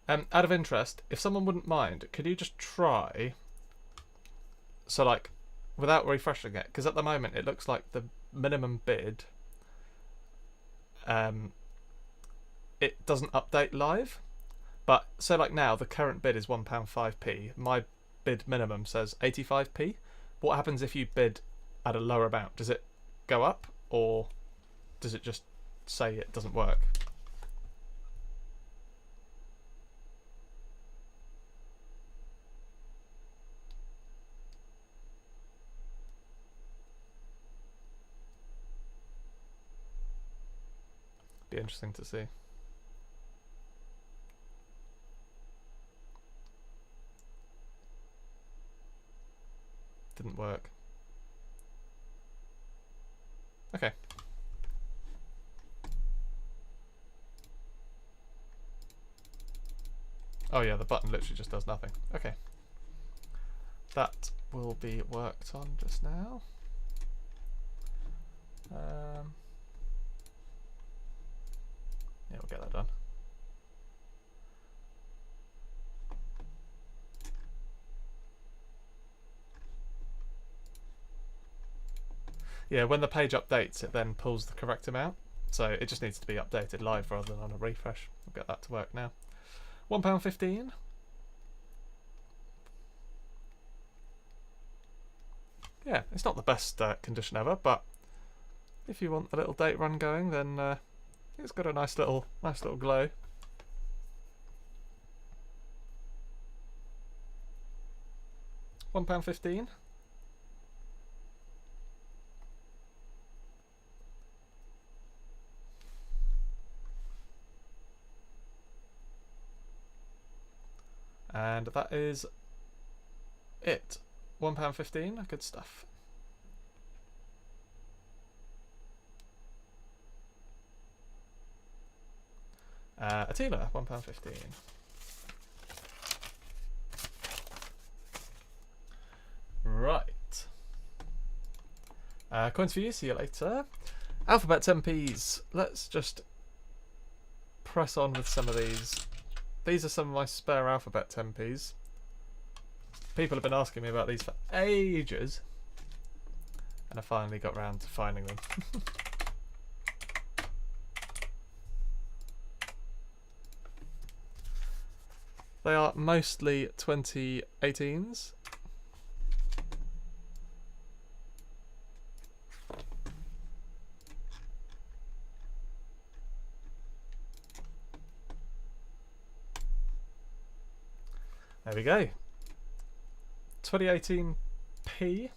Out of interest, if someone wouldn't mind, could you just try, so like, without refreshing it, because at the moment it looks like the minimum bid, it doesn't update live, but so like now the current bid is £1.5p, my bid minimum says 85p. What happens if you bid at a lower amount? Does it go up, or does it just say it doesn't work? Be interesting to see. Didn't work. Okay. Oh yeah, the button literally just does nothing. Okay. That will be worked on just now. Yeah, we'll get that done. Yeah, when the page updates, it then pulls the correct amount. So it just needs to be updated live rather than on a refresh. We'll get that to work now. £1.15. Yeah, it's not the best condition ever, but if you want a little date run going, then it's got a nice little glow. £1.15. And that is it. £1.15. Good stuff. Attila, £1.15. Right. Coins for you, see you later. Alphabet 10p's. Let's just press on with some of these. These are some of my spare Alphabet 10p's. People have been asking me about these for ages, and I finally got round to finding them. They are mostly 2018s. There we go. 2018 P.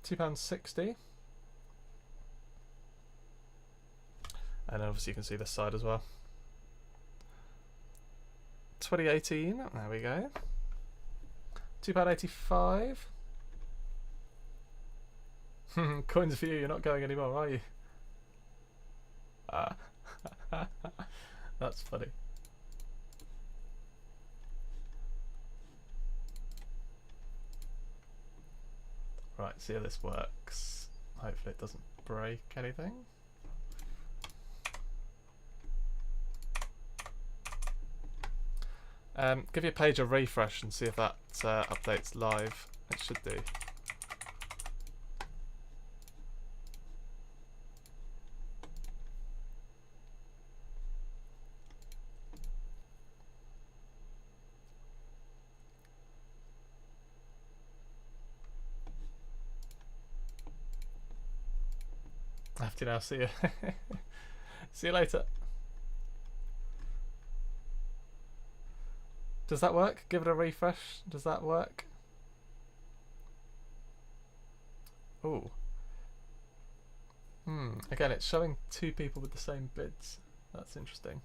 £2.60. And obviously you can see this side as well. 2018, there we go. £2.85. Coins for you, you're not going anymore, are you? That's funny. Right, see how this works. Hopefully it doesn't break anything. Give your page a refresh and see if that updates live. It should do. I have to now. See you. See you later. Does that work? Give it a refresh. Does that work? Ooh. Again, it's showing two people with the same bids. That's interesting.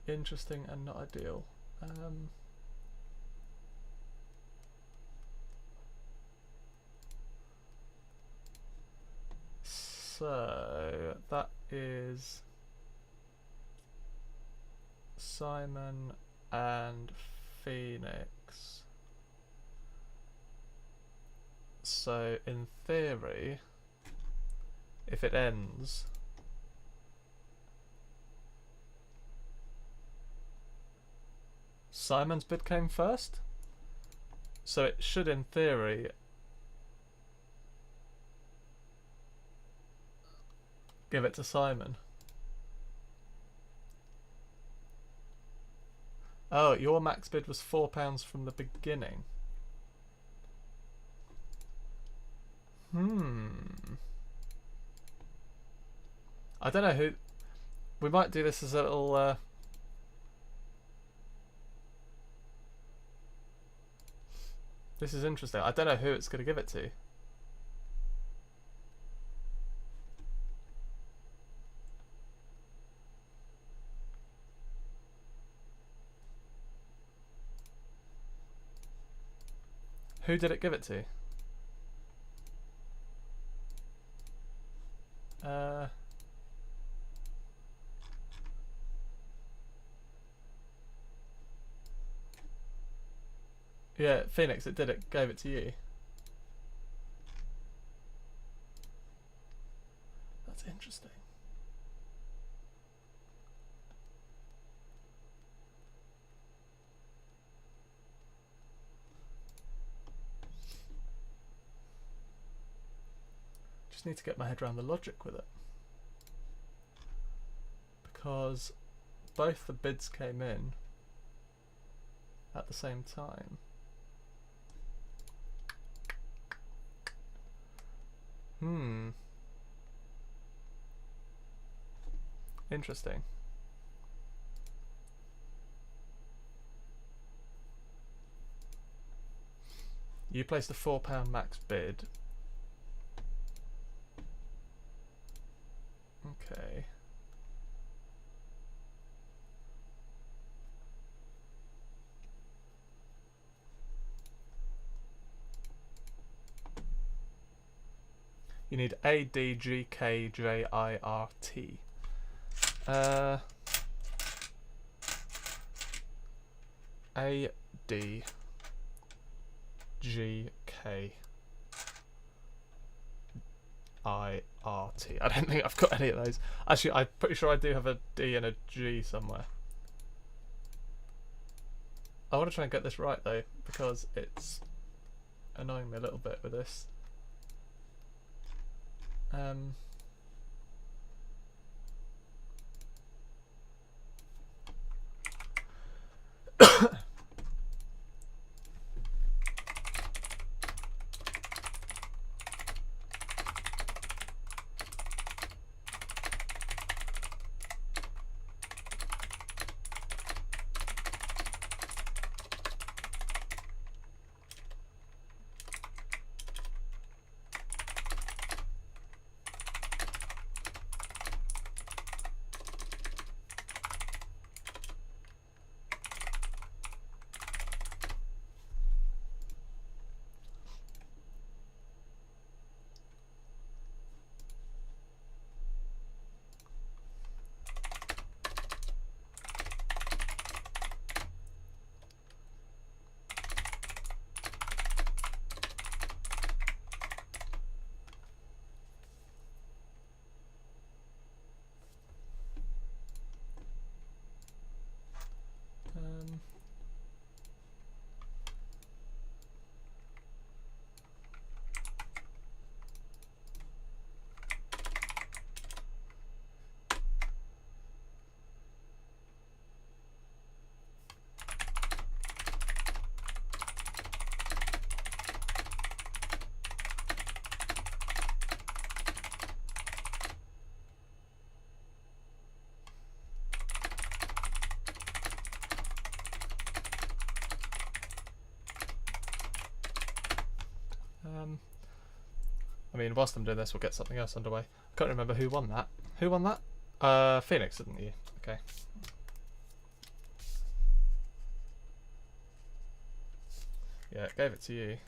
Interesting and not ideal. So that is Simon and Phoenix. So in theory, if it ends, Simon's bid came first, so it should in theory give it to Simon. Oh, your max bid was £4 from the beginning. I don't know who. We might do this as a little This is interesting. I don't know who it's going to give it to. Who did it give it to? Yeah, Phoenix, it did it. Gave it to you. That's interesting. Just need to get my head around the logic with it. Because both the bids came in at the same time. Interesting. You placed a £4 max bid. Okay. You need A, D, G, K, J, I, R, T. A, D, G, K, I, R, T. I don't think I've got any of those. Actually, I'm pretty sure I do have a D and a G somewhere. I want to try and get this right though, because it's annoying me a little bit with this. I mean, whilst I'm doing this, we'll get something else underway. I can't remember who won that. Who won that? Phoenix, didn't you? Okay. Yeah, it gave it to you.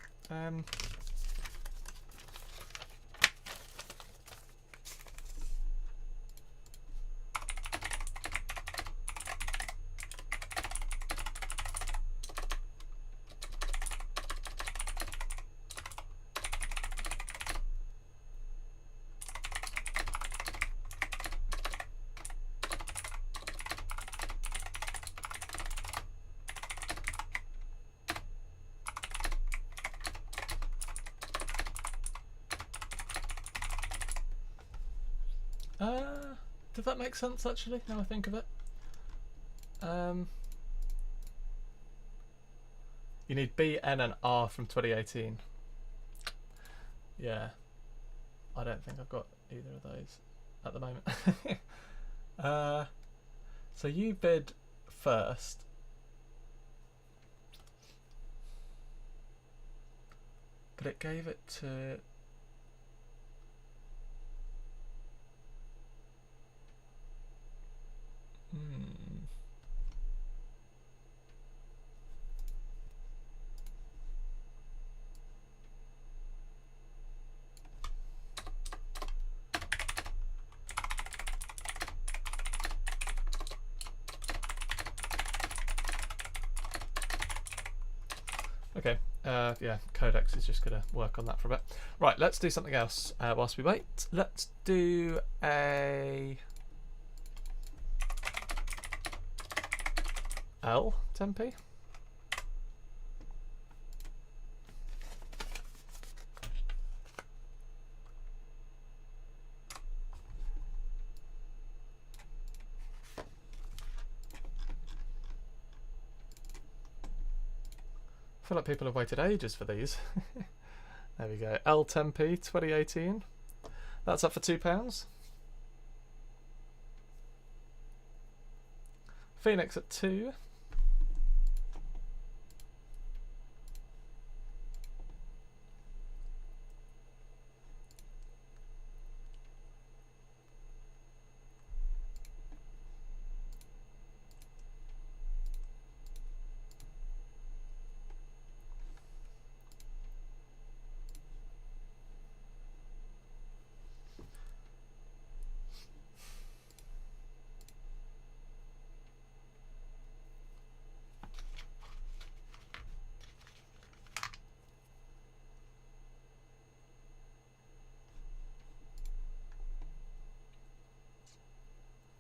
Did that make sense actually, now I think of it? You need B, N and R from 2018. Yeah. I don't think I've got either of those at the moment. So you bid first. but it gave it to... Okay, yeah, Codex is just going to work on that for a bit. Right, let's do something else whilst we wait. Let's do a L 10p. I feel like people have waited ages for these. There we go. L10p 2018. That's up for £2. Phoenix at 2.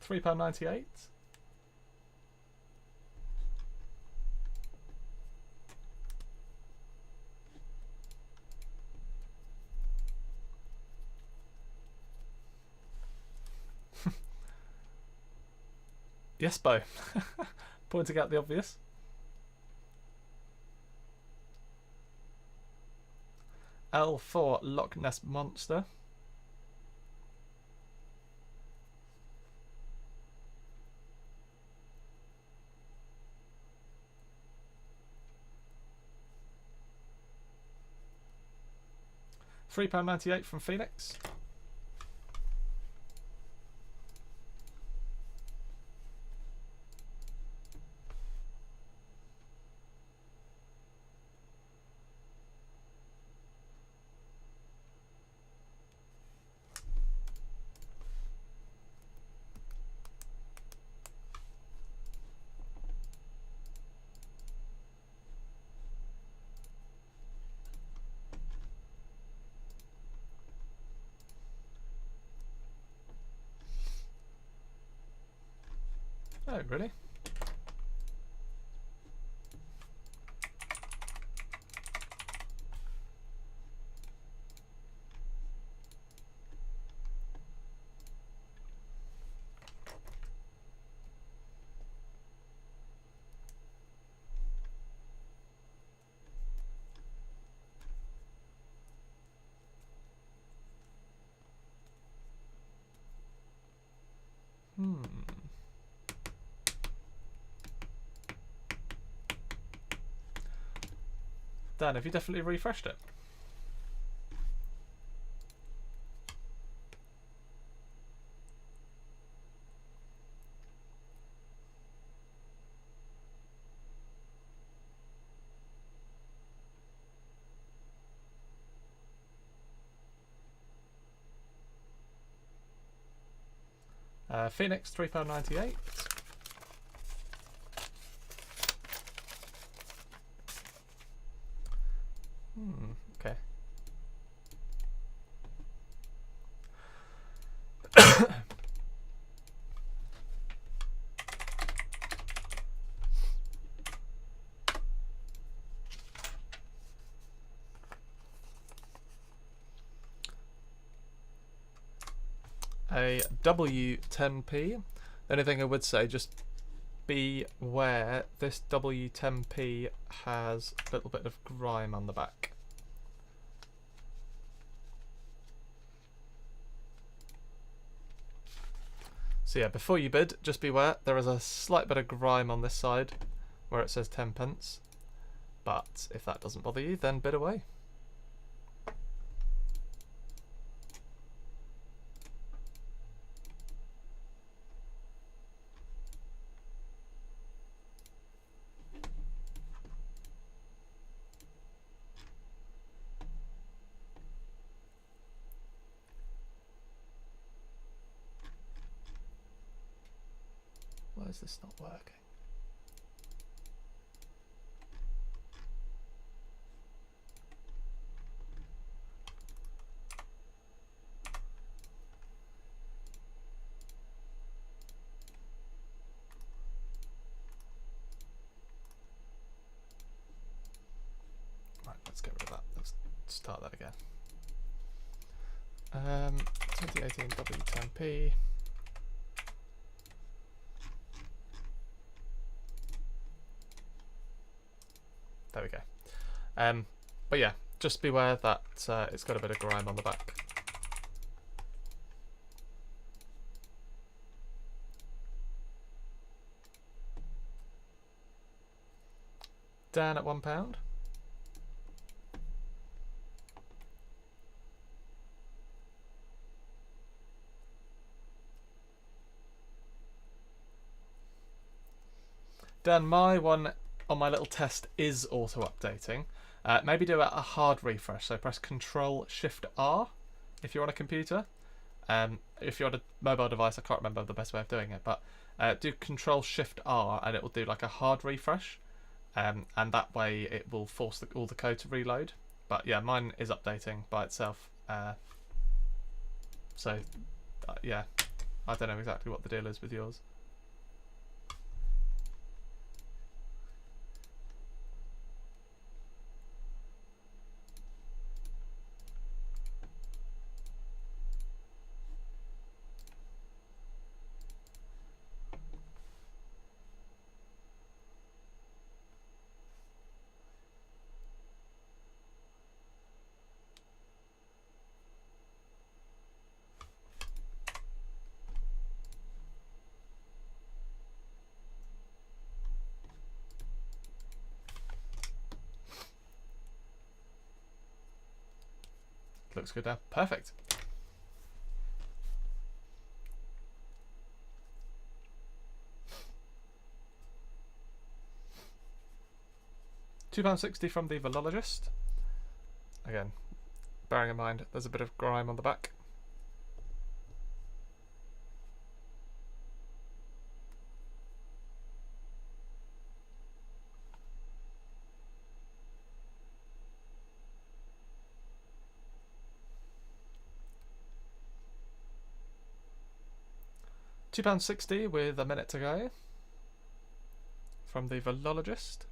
£3.98. Yes, Bo. Pointing out the obvious. L for Loch Ness Monster. £3.98 from Phoenix. Oh, really? Dan, have you definitely refreshed it? Phoenix, £3.98. Okay. A W10p. The only thing I would say, just beware, this W10p has a little bit of grime on the back. So yeah, before you bid, just beware, there is a slight bit of grime on this side where it says 10 pence. But if that doesn't bother you, then bid away. is this not working? Right, let's get rid of that. Let's start that again. 2018 W10P. There we go. But yeah, just beware that it's got a bit of grime on the back. Dan at £1. Dan, my one on my little test is auto updating. Maybe do a hard refresh. So press Control Shift R if you're on a computer. If you're on a mobile device, I can't remember the best way of doing it, but do Control Shift R and it will do like a hard refresh, and that way it will force all the code to reload. But yeah, mine is updating by itself. So yeah, I don't know exactly what the deal is with yours. Looks good now. Perfect. £2.60 from the Velologist. Again, bearing in mind there's a bit of grime on the back. £2.60 with a minute to go from the Velologist.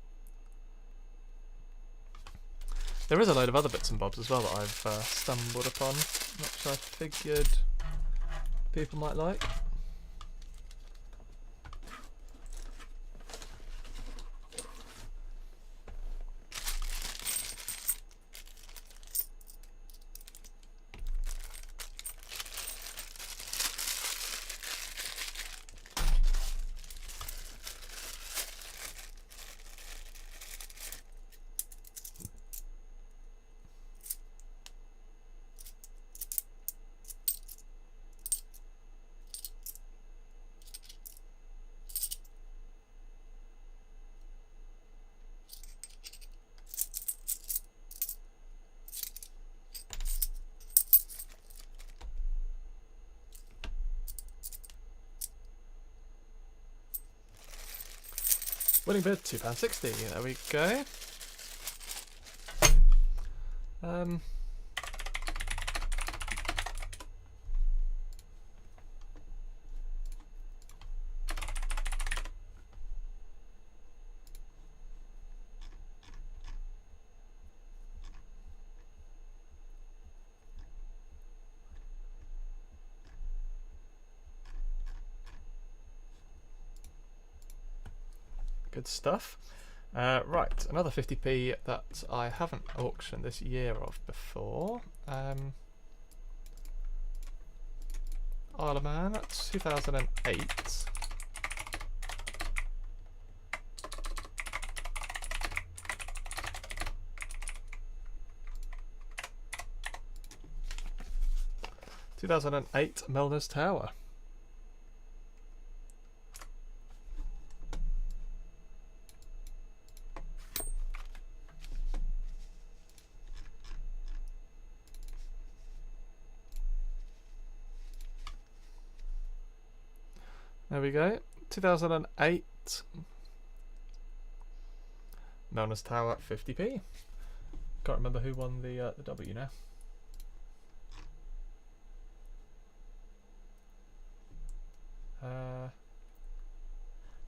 There is a load of other bits and bobs as well that I've stumbled upon, which I figured people might like. Winning bid, £2.60. There we go. Good stuff. Right, another 50p that I haven't auctioned this year of before. Isle of Man, 2008. Milner's Tower. There we go. 2008. Milner's Tower, 50p. Can't remember who won the W now.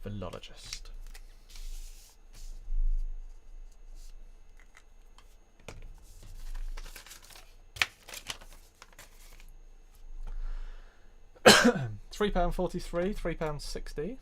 Philologist. £3.43, £3.60.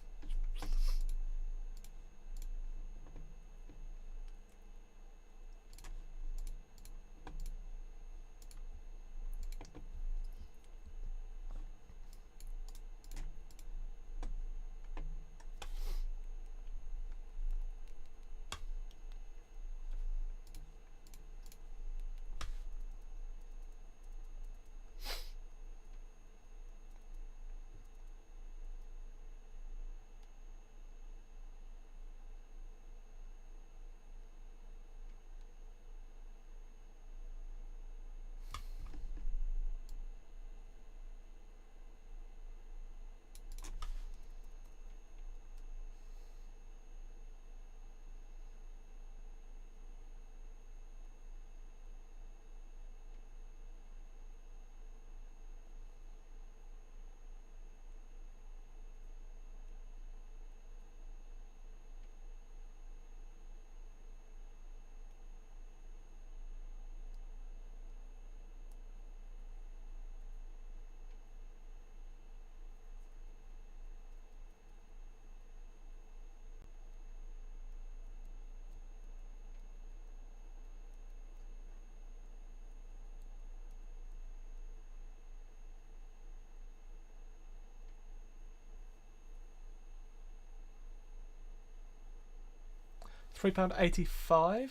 £3.85.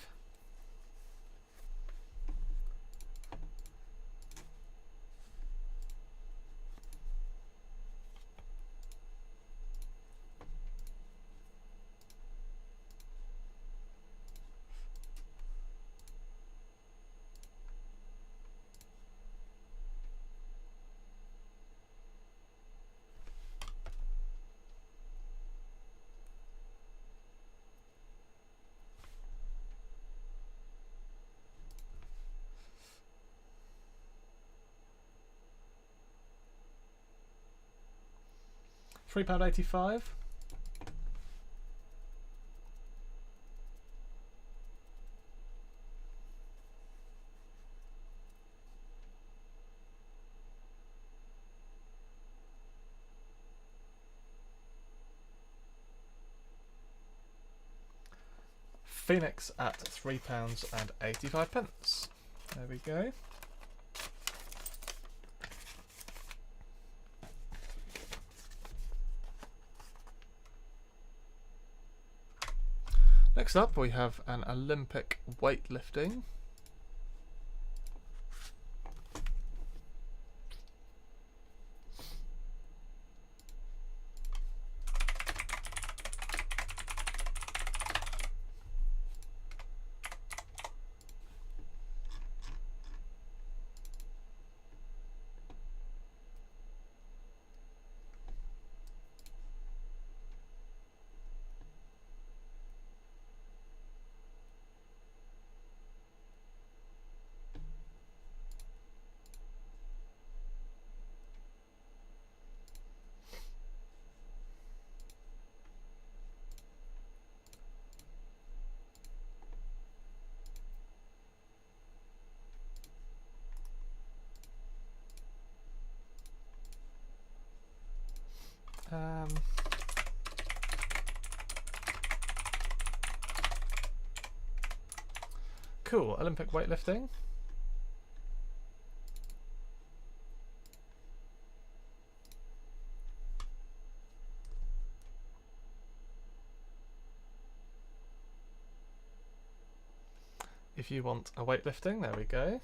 £3.85. Phoenix at £3.85. There we go. Next up we have an Olympic weightlifting. Cool, Olympic weightlifting. If you want a weightlifting, there we go.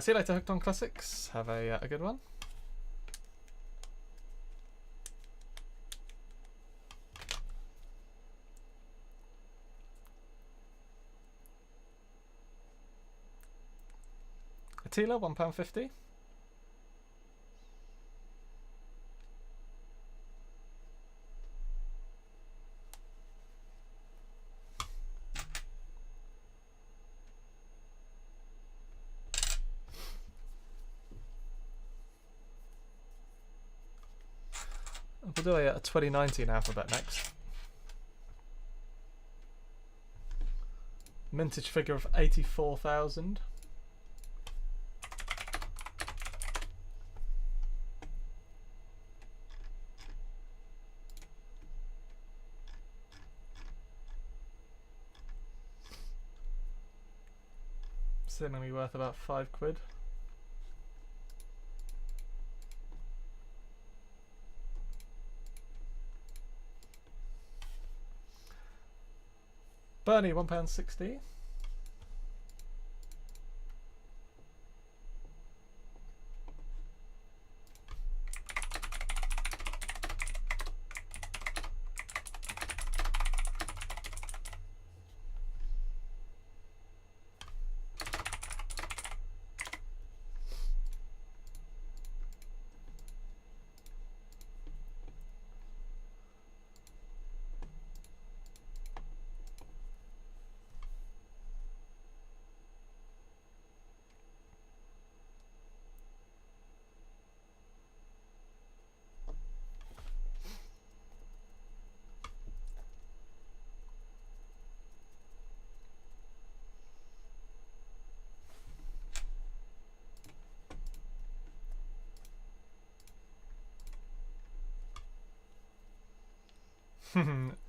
See you later, Hooked on Classics. Have a good one. Attila, £1.50. We'll do a 2019 alphabet next. Mintage figure of 84,000. Seemingly worth about £5. Bernie, £1.60.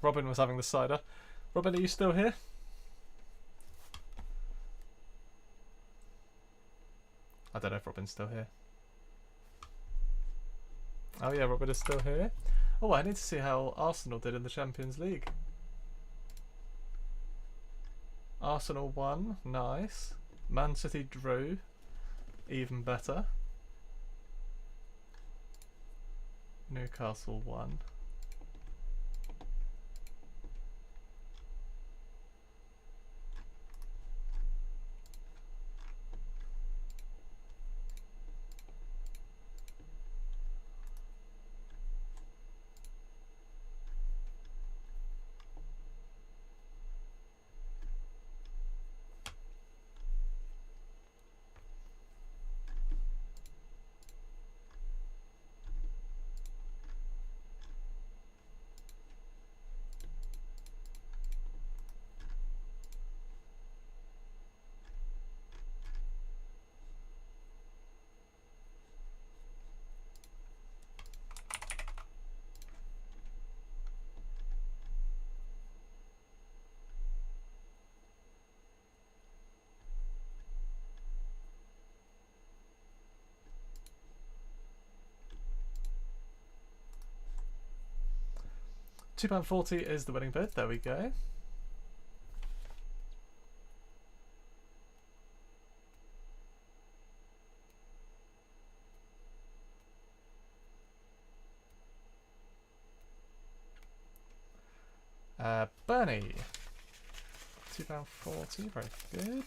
Robin was having the cider. Robin, are you still here? I don't know if Robin's still here. Oh yeah, Robin is still here. Oh, I need to see how Arsenal did in the Champions League. Arsenal won, nice. Man City drew, even better. Newcastle won. £2.40 is the winning bid. There we go. Bernie, £2.40. Very good.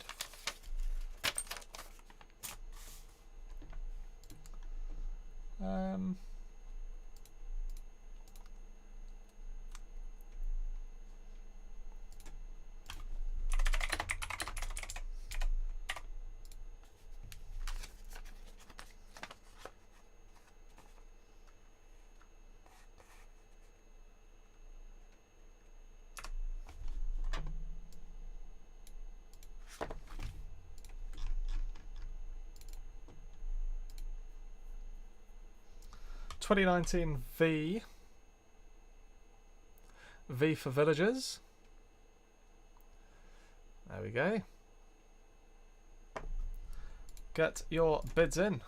$2019 V for villagers. There we go. Get your bids in.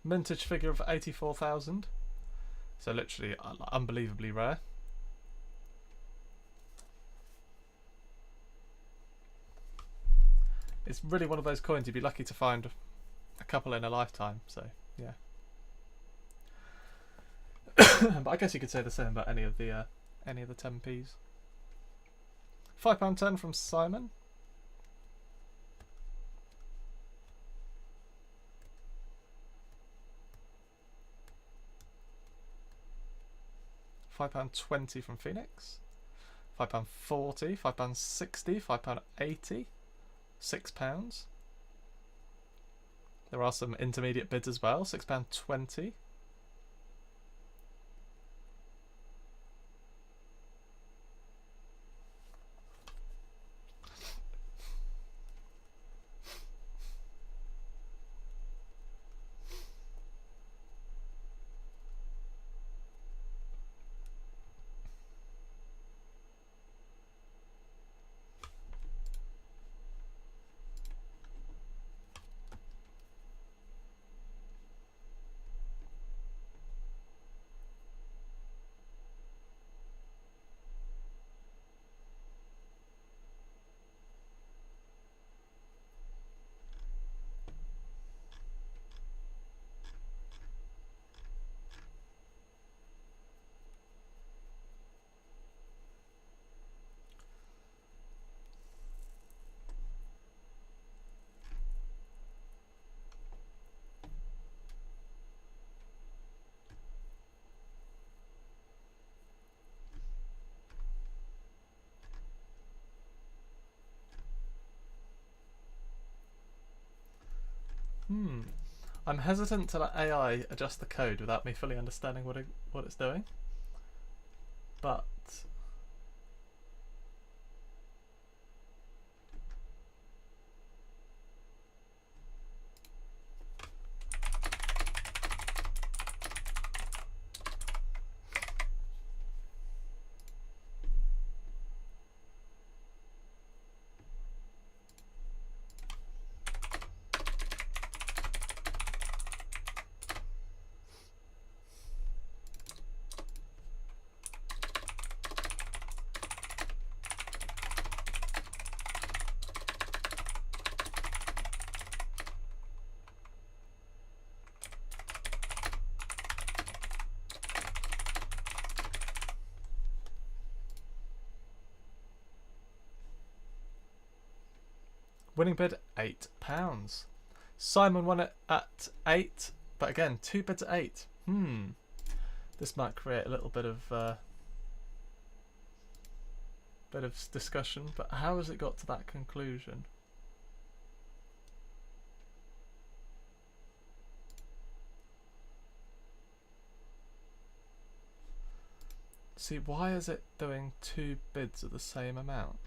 Mintage figure of 84,000. So literally unbelievably rare. It's really one of those coins you'd be lucky to find a couple in a lifetime, so yeah. But I guess you could say the same about any of the 10p's. £5.10 from Simon. £5.20 from Phoenix, £5.40, £5.60, £5.80, £6. There are some intermediate bids as well, £6.20. I'm hesitant to let AI adjust the code without me fully understanding what it's doing. But winning bid £8. Simon won it at 8, but again, 2 bids at 8. This might create a little bit of discussion, but how has it got to that conclusion? See, why is it doing 2 bids at the same amount?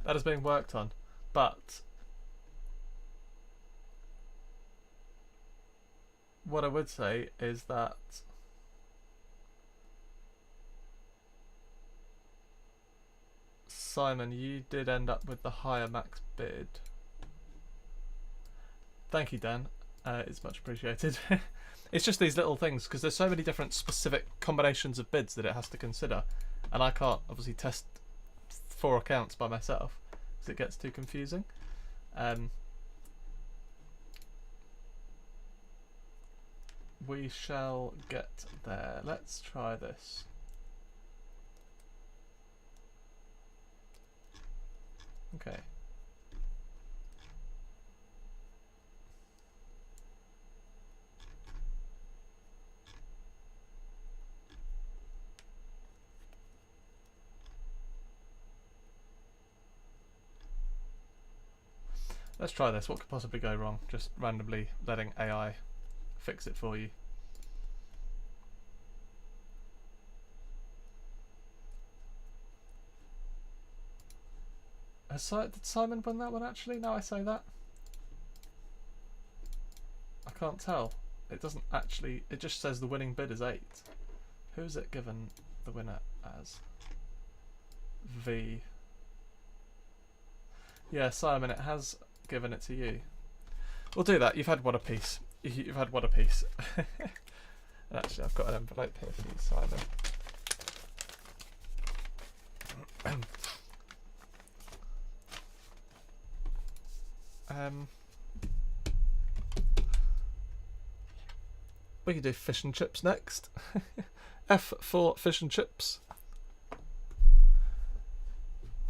That is being worked on, but what I would say is that Simon, you did end up with the higher max bid. Thank you, Dan. It's much appreciated. It's just these little things, because there's so many different specific combinations of bids that it has to consider, and I can't obviously test 4 accounts by myself because it gets too confusing. We shall get there. Let's try this. Okay. Let's try this. What could possibly go wrong? Just randomly letting AI fix it for you. Did Simon win that one actually? Now I say that. I can't tell. It doesn't actually, it just says the winning bid is 8. Who's it given the winner as? V. Yeah, Simon, it has given it to you. We'll do that. You've had one apiece. You've had one apiece. Actually, I've got an envelope here for you, Simon. We can do fish and chips next. F for fish and chips.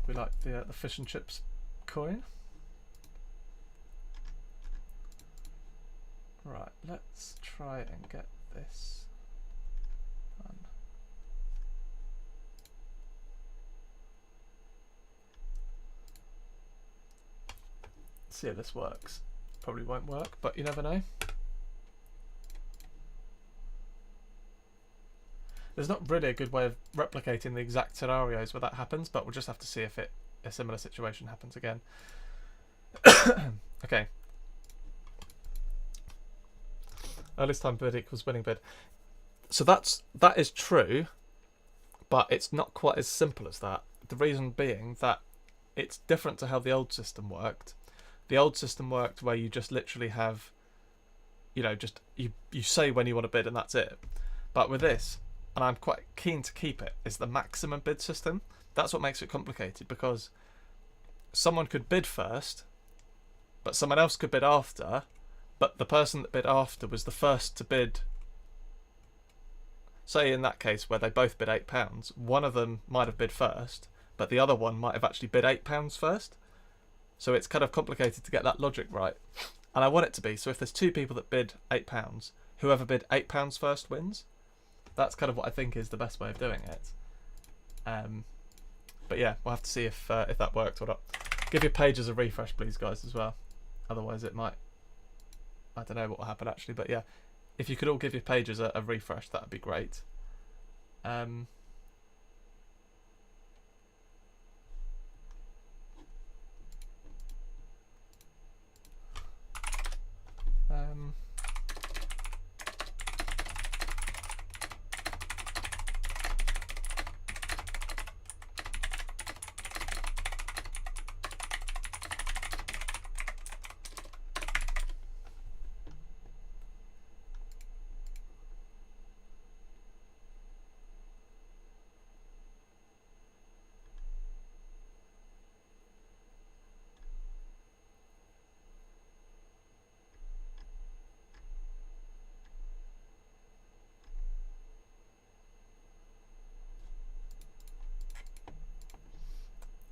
We like the fish and chips coin. Right, let's try and get this done. See if this works. Probably won't work, but you never know. There's not really a good way of replicating the exact scenarios where that happens, but we'll just have to see if a similar situation happens again. Okay. Earliest time bid equals winning bid. So that is true, but it's not quite as simple as that. The reason being that it's different to how the old system worked. The old system worked where you just literally have, you know, just you say when you want to bid and that's it. But with this, and I'm quite keen to keep it, is the maximum bid system. That's what makes it complicated, because someone could bid first, but someone else could bid after, but the person that bid after was the first to bid. Say in that case where they both bid £8, one of them might have bid first, but the other one might have actually bid £8 first. So it's kind of complicated to get that logic right. And I want it to be, so if there's two people that bid £8, whoever bid £8 first wins. That's kind of what I think is the best way of doing it. But yeah, we'll have to see if that worked or not. Give your pages a refresh, please, guys, as well. Otherwise it might... I don't know what will happen, actually. But yeah, if you could all give your pages a refresh, that would be great.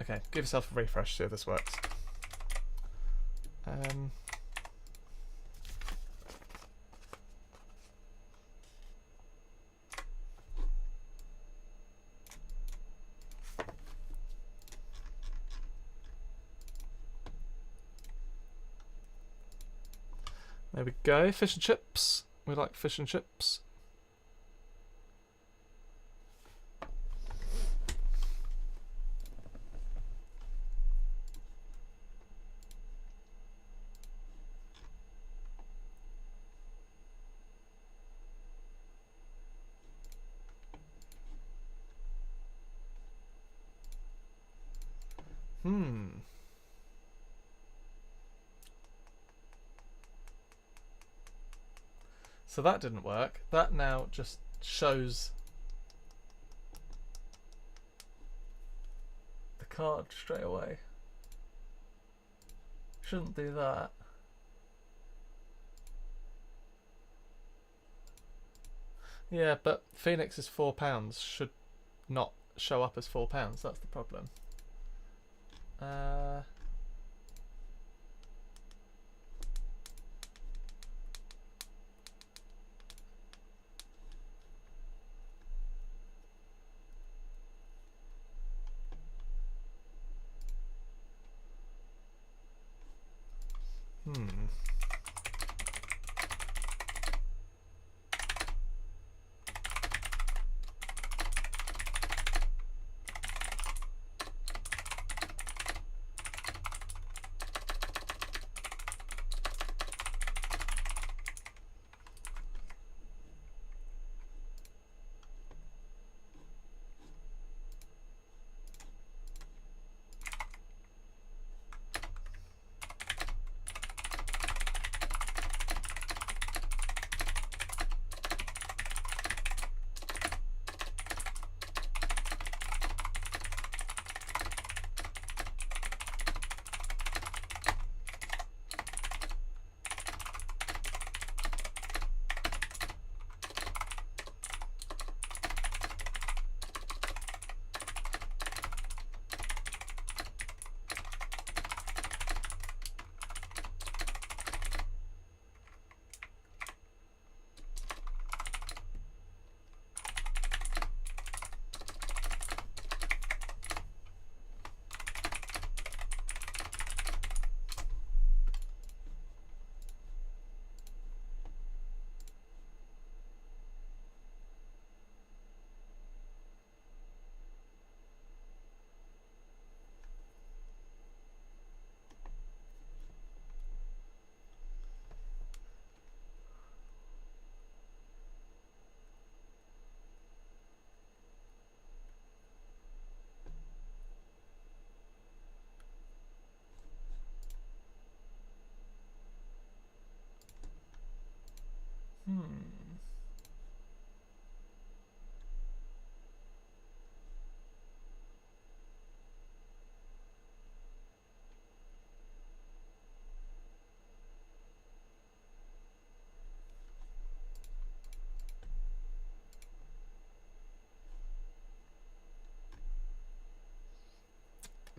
Okay, give yourself a refresh, see if this works. There we go, fish and chips. We like fish and chips. So that didn't work. That now just shows the card straight away. Shouldn't do that. Yeah, but Phoenix's £4 should not show up as £4. That's the problem.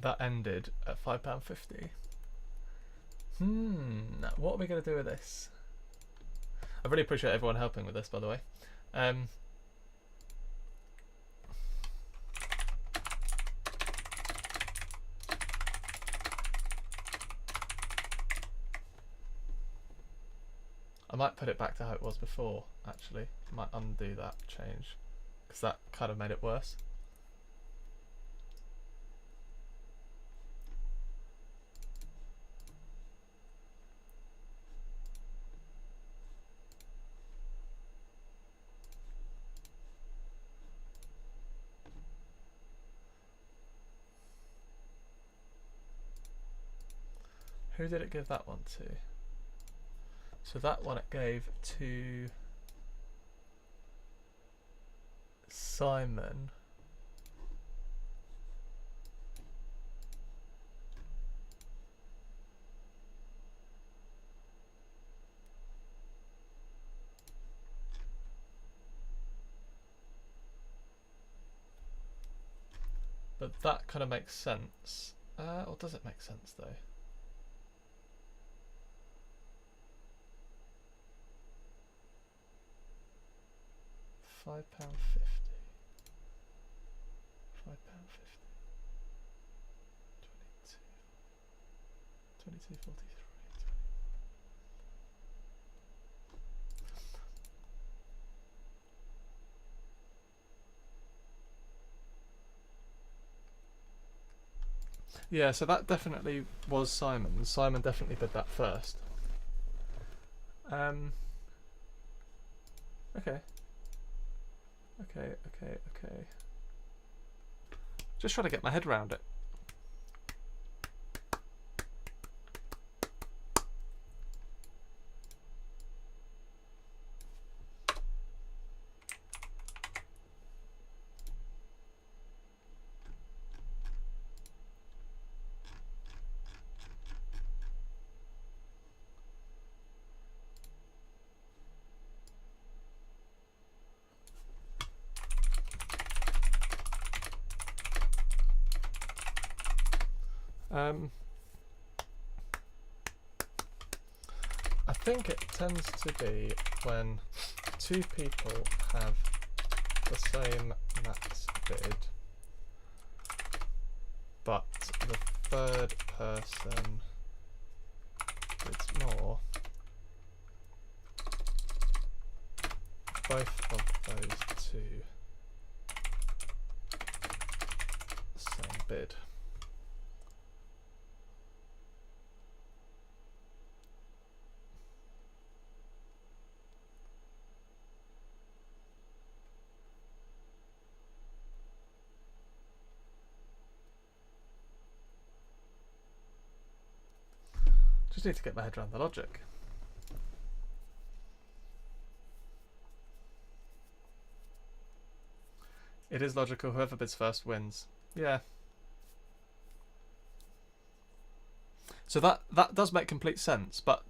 that ended at £5.50. What are we going to do with this? I really appreciate everyone helping with this, by the way. I might put it back to how it was before, actually. I might undo that change, because that kind of made it worse. Who did it give that one to? So that one it gave to Simon. But that kind of makes sense. Or does it make sense though? £5.50. £5.50. 22.43. Yeah, so that definitely was Simon. Simon definitely did that first. Okay. Okay. Just trying to get my head around it. I think it tends to be when two people have the same max bid, but the third person bids more. Both of those two same bid. Just need to get my head around the logic. It is logical, whoever bids first wins. Yeah. So that does make complete sense, but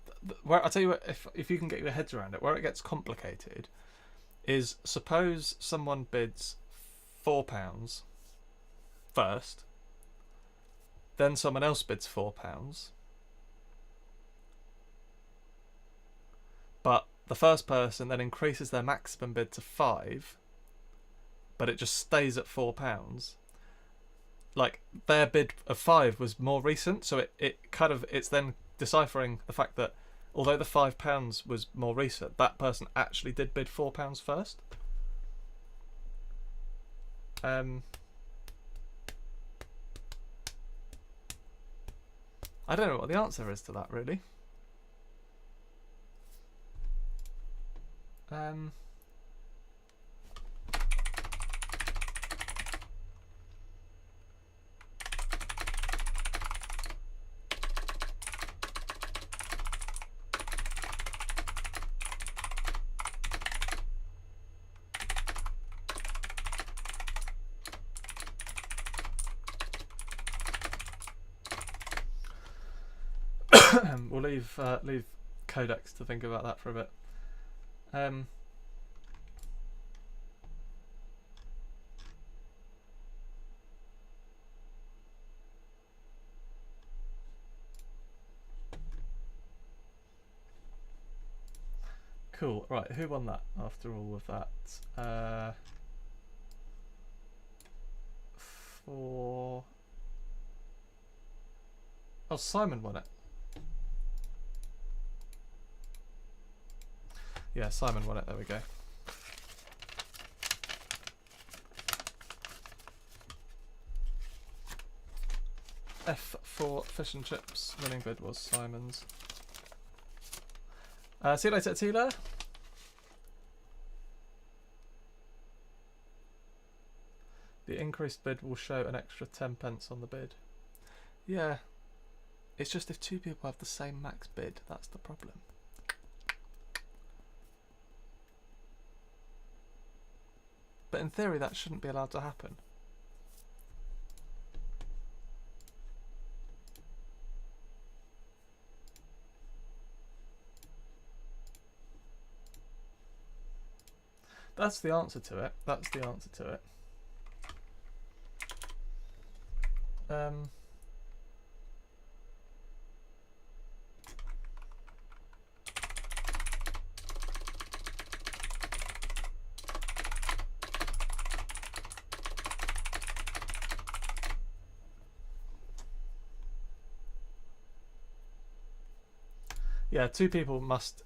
where I'll tell you what, if you can get your heads around it, where it gets complicated is suppose someone bids £4 first, then someone else bids £4. But the first person then increases their maximum bid to 5, but it just stays at £4. Like their bid of 5 was more recent, so it's then deciphering the fact that although the £5 was more recent, that person actually did bid £4 first. I don't know what the answer is to that, really. We'll leave Codex to think about that for a bit. Cool. Right, who won that after all of that? For... Oh, Simon won it. Yeah, Simon won it. There we go. F for fish and chips. Winning bid was Simon's. See you later, Tila. The increased bid will show an extra 10 pence on the bid. Yeah. It's just if two people have the same max bid, that's the problem. But in theory, that shouldn't be allowed to happen. That's the answer to it. That's the answer to it. Yeah, two people must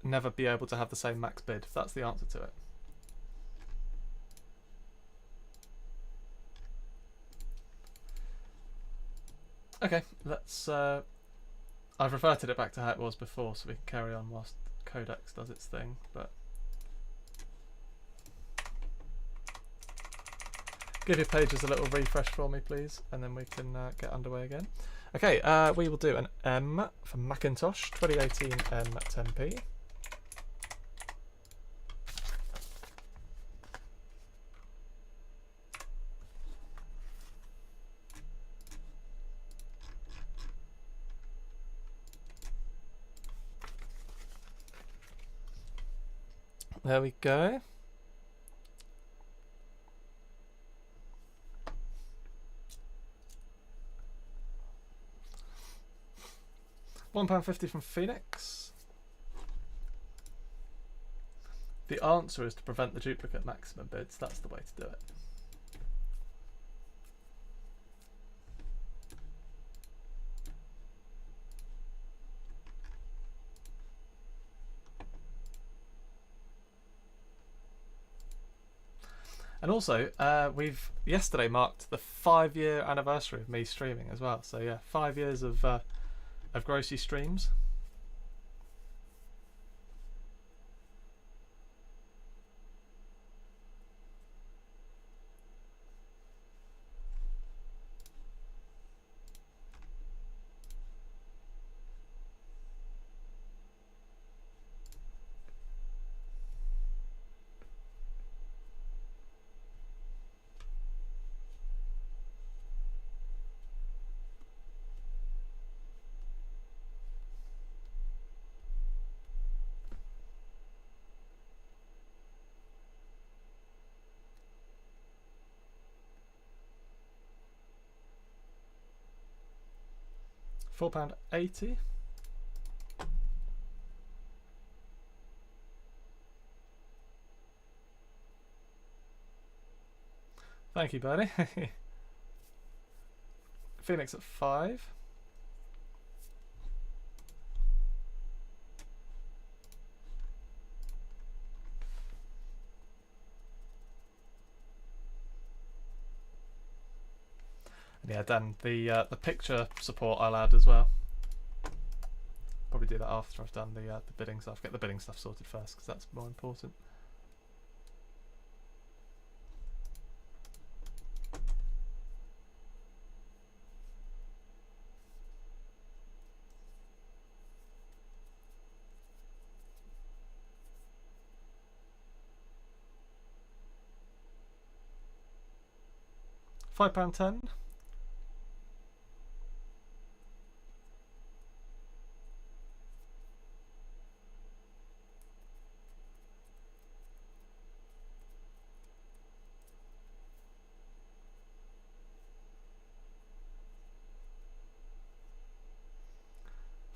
never be able to have the same max bid. That's the answer to it. Okay, let's... I've reverted it back to how it was before so we can carry on whilst Codex does its thing, but... Give your pages a little refresh for me, please, and then we can get underway again. Okay, we will do an M for Macintosh, 2018 M 10p. There we go. £1.50 from Phoenix. The answer is to prevent the duplicate maximum bids. That's the way to do it. And also, we've yesterday marked the 5-year anniversary of me streaming as well. So yeah, 5 years of Grosey streams. £4.80. Thank you, Bernie. Phoenix at 5. Yeah, Dan, the picture support I'll add as well. Probably do that after I've done the bidding stuff. Get the bidding stuff sorted first because that's more important. £5.10.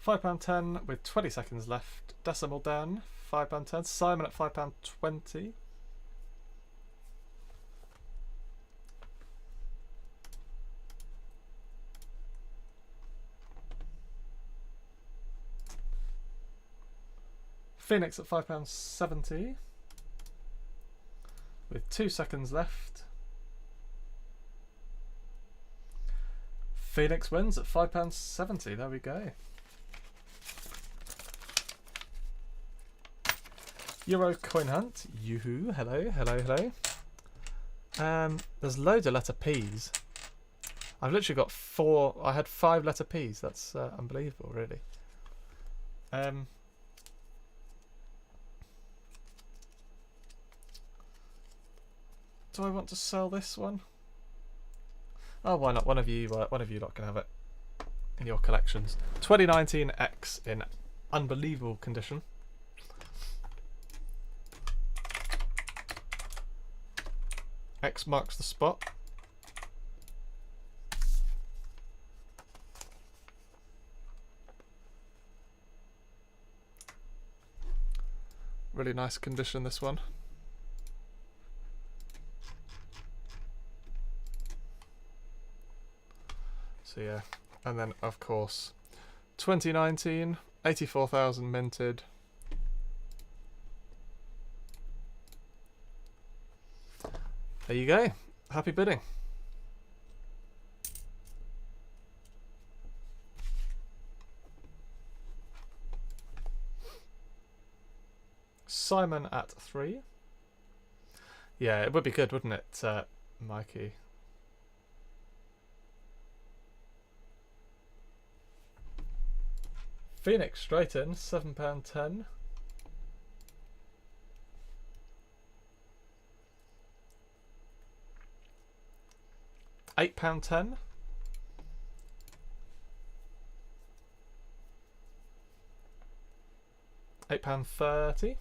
£5.10 with 20 seconds left. Decimal down, £5.10. Simon at £5.20. Phoenix at £5.70 with 2 seconds left. Phoenix wins at £5.70. There we go. Euro coin hunt. Yoo-hoo. Hello, hello, hello. There's loads of letter P's. I've literally got 4. I had 5 letter P's. That's unbelievable, really. Do I want to sell this one? Oh, why not? One of you lot can have it in your collections. 2019 X in unbelievable condition. X marks the spot. Really nice condition, this one. So yeah, and then of course 2019, 84,000 minted. There you go. Happy bidding. Simon at 3. Yeah, it would be good, wouldn't it, Mikey? Phoenix straight in, £7.10. £8.10. £8.30.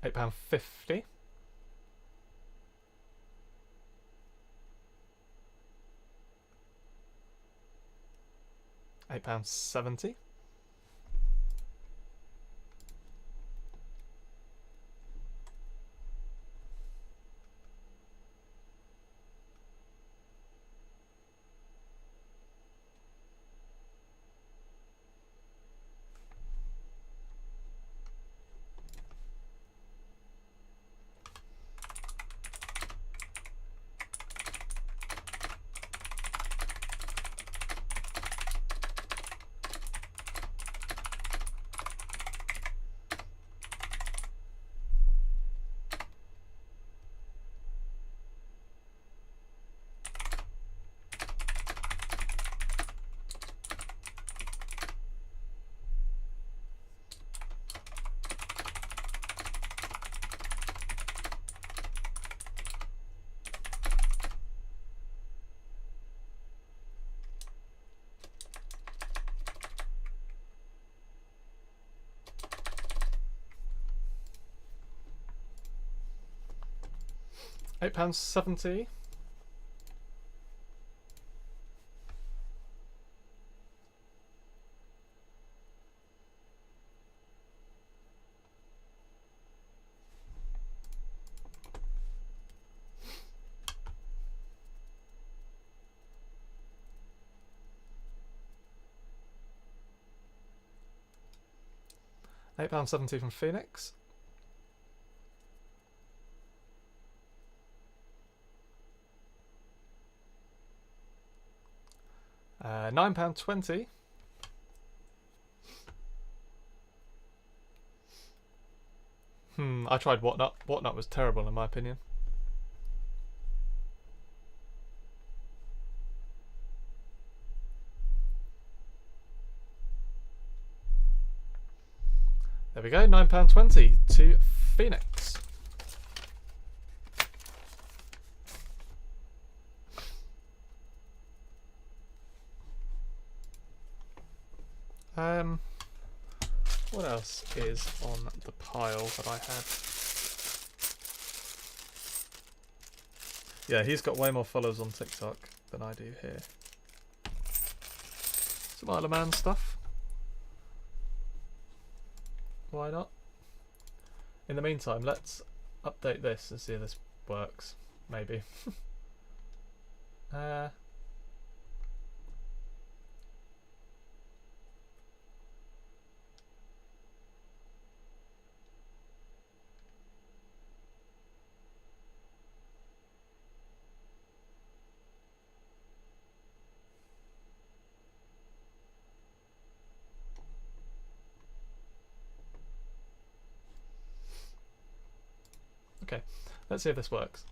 £8.50. £8.70. £8.70. £8.70 from Phoenix. £9.20. I tried Whatnot. Whatnot was terrible in my opinion. There we go, £9.20 to Phoenix. What else is on the pile that I had? Yeah, he's got way more followers on TikTok than I do here. Some Isle of Man stuff. Why not? In the meantime, let's update this and see if this works. Maybe. Okay, let's see if this works.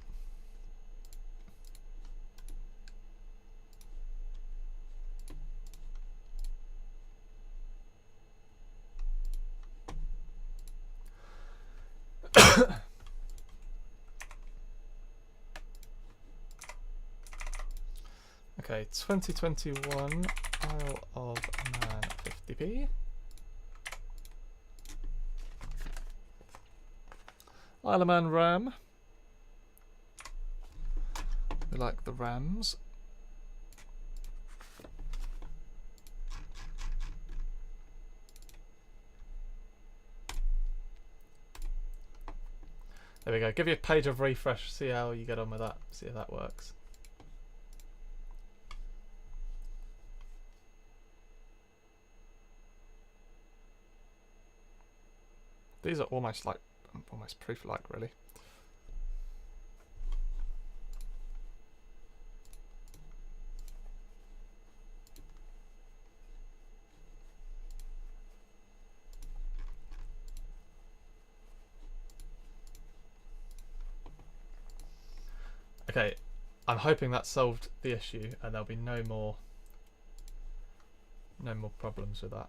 Okay, 2021 Isle of Man 50p. Isle of Man RAM. We like the Rams. There we go. Give you a page of refresh. See how you get on with that. See if that works. These are almost proof-like, really. Okay, I'm hoping that solved the issue and there'll be no more problems with that.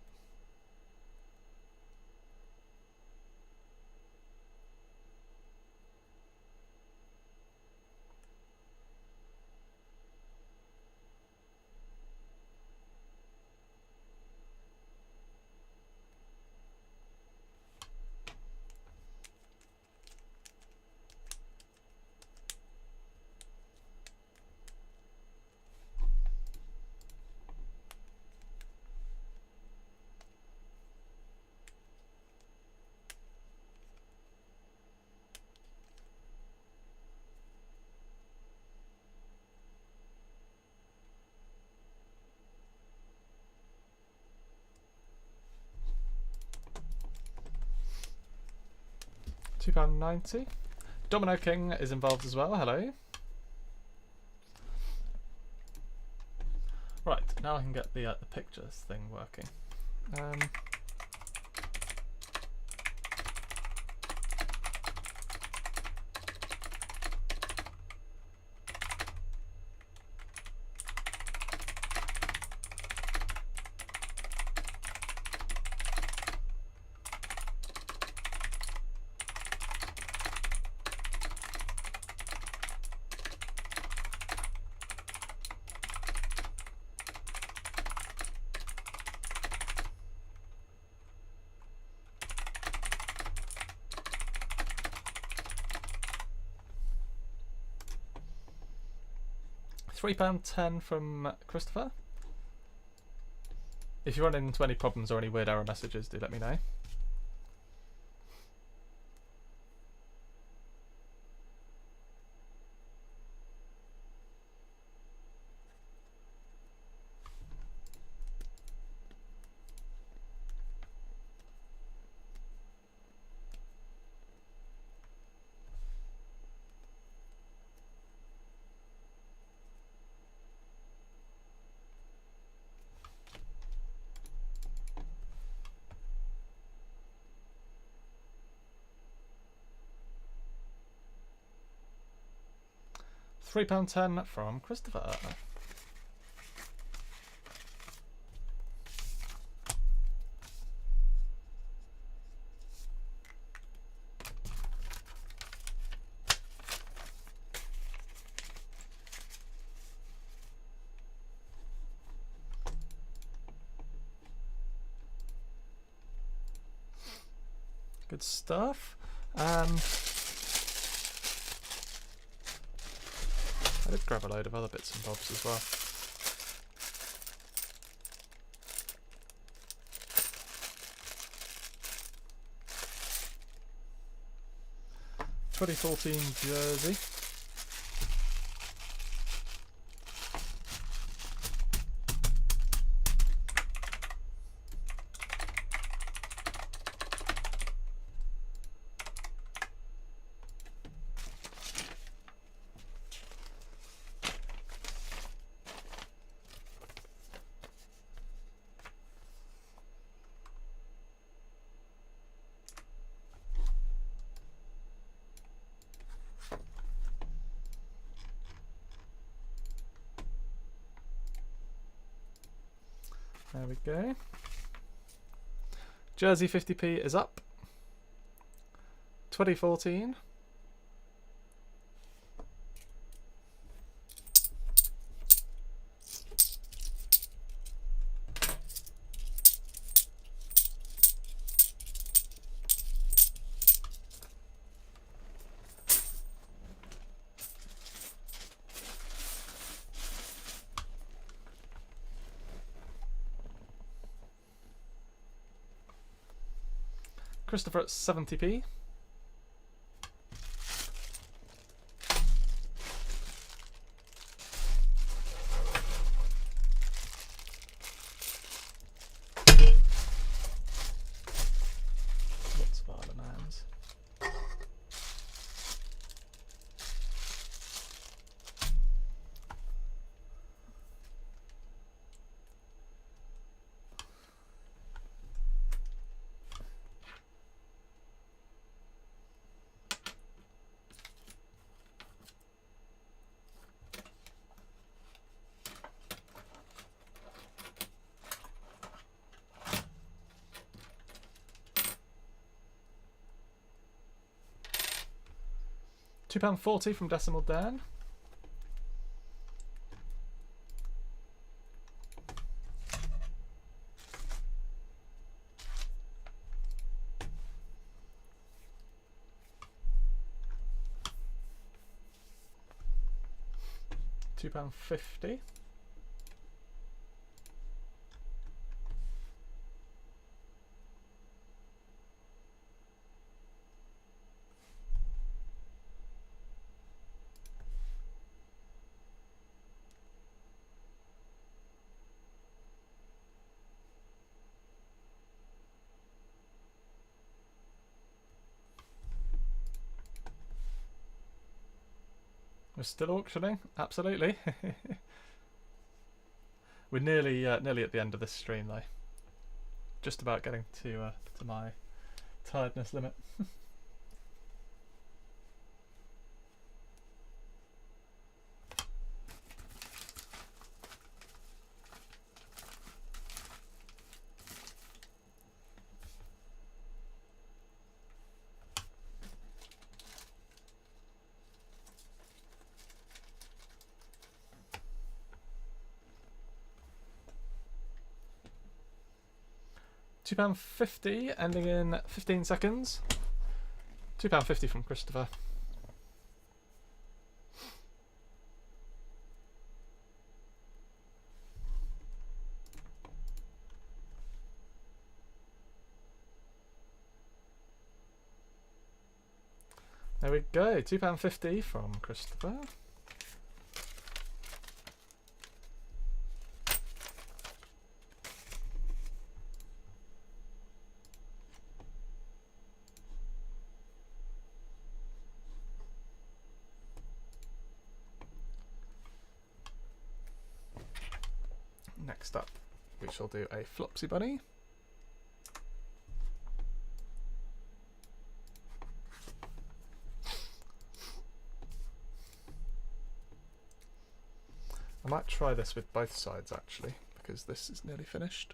£2.90. Domino King is involved as well. Hello. Right, now I can get the pictures thing working. £3.10 from Christopher. If you run into any problems or any weird error messages, do let me know. £3.10 from Christopher. Good stuff. I did grab a load of other bits and bobs as well. (2014) jersey. There we go. Jersey 50p is up. 2014. Christopher at 70p. Lots of Isle of Mans. £2.40 from Decimal Dan. £2.50. We're still auctioning, absolutely. We're nearly at the end of this stream though. Just about getting to my tiredness limit. £2.50, ending in 15 seconds. £2.50 from Christopher. There we go, £2.50 from Christopher. Next up, we shall do a Flopsy Bunny. I might try this with both sides actually, because this is nearly finished.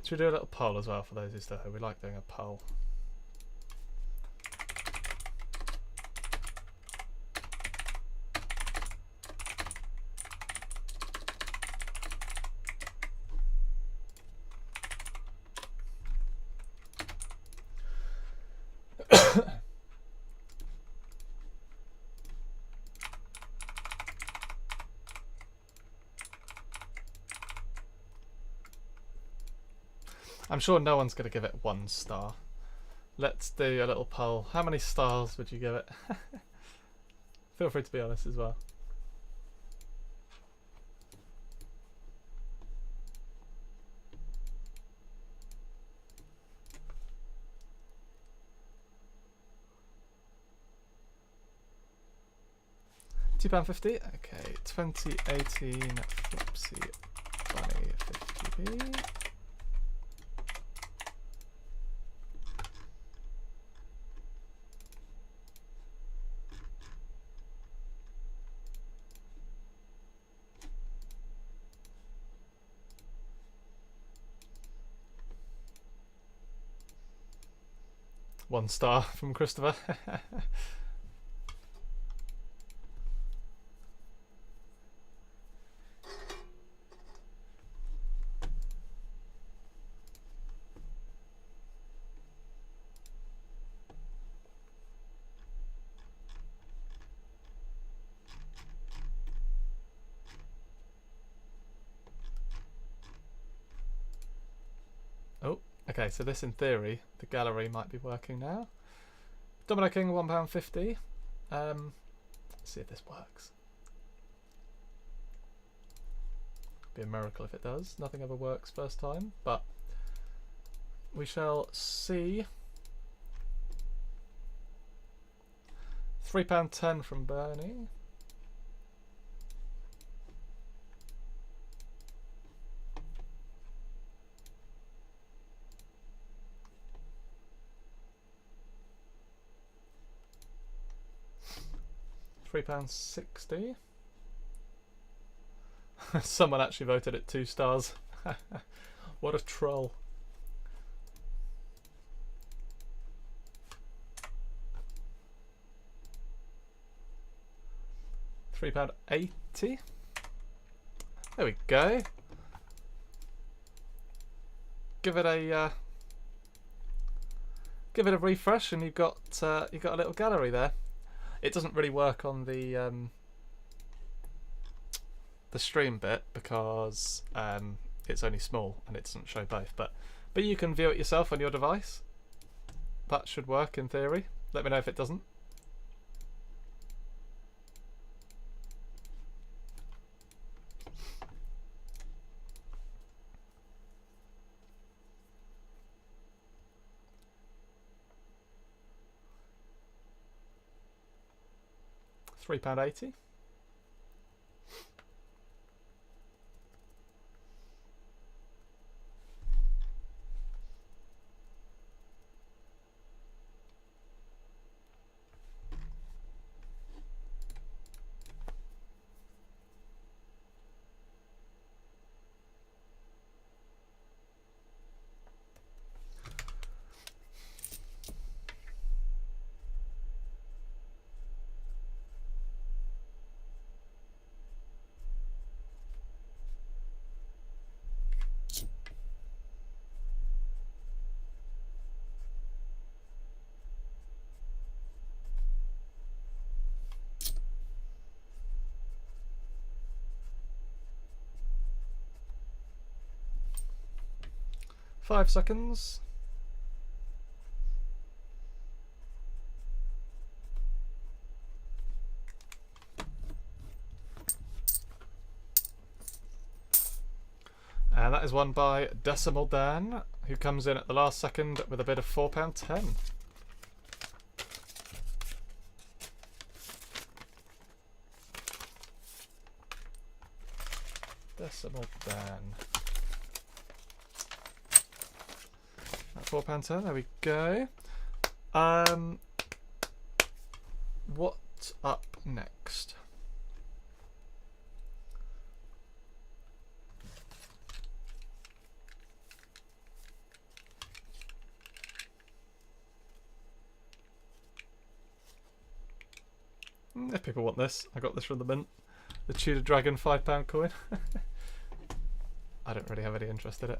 Should we do a little poll as well for those who still here? We like doing a poll. I'm sure no one's going to give it 1 star. Let's do a little poll. How many stars would you give it? Feel free to be honest as well. £2.50. Okay, 2018 Flopsy Bunny 50p. One star from Christopher. Oh, okay, so this in theory, the gallery might be working now. Domino King, £1.50. Let's see if this works. Be a miracle if it does. Nothing ever works first time, but we shall see. £3.10 from Bernie. £3.60. Someone actually voted it 2 stars. What a troll. £3.80. There we go. Give it a refresh, and you've got a little gallery there. It doesn't really work on the stream bit because it's only small and it doesn't show both. But you can view it yourself on your device. That should work in theory. Let me know if it doesn't. £3.80. Five seconds. And that is won by Decimal Dan, who comes in at the last second with a bid of £4.10. Decimal Dan. £4.10, there we go. What up next? If people want this, I got this from the mint. The Tudor Dragon £5 coin. I don't really have any interest in it.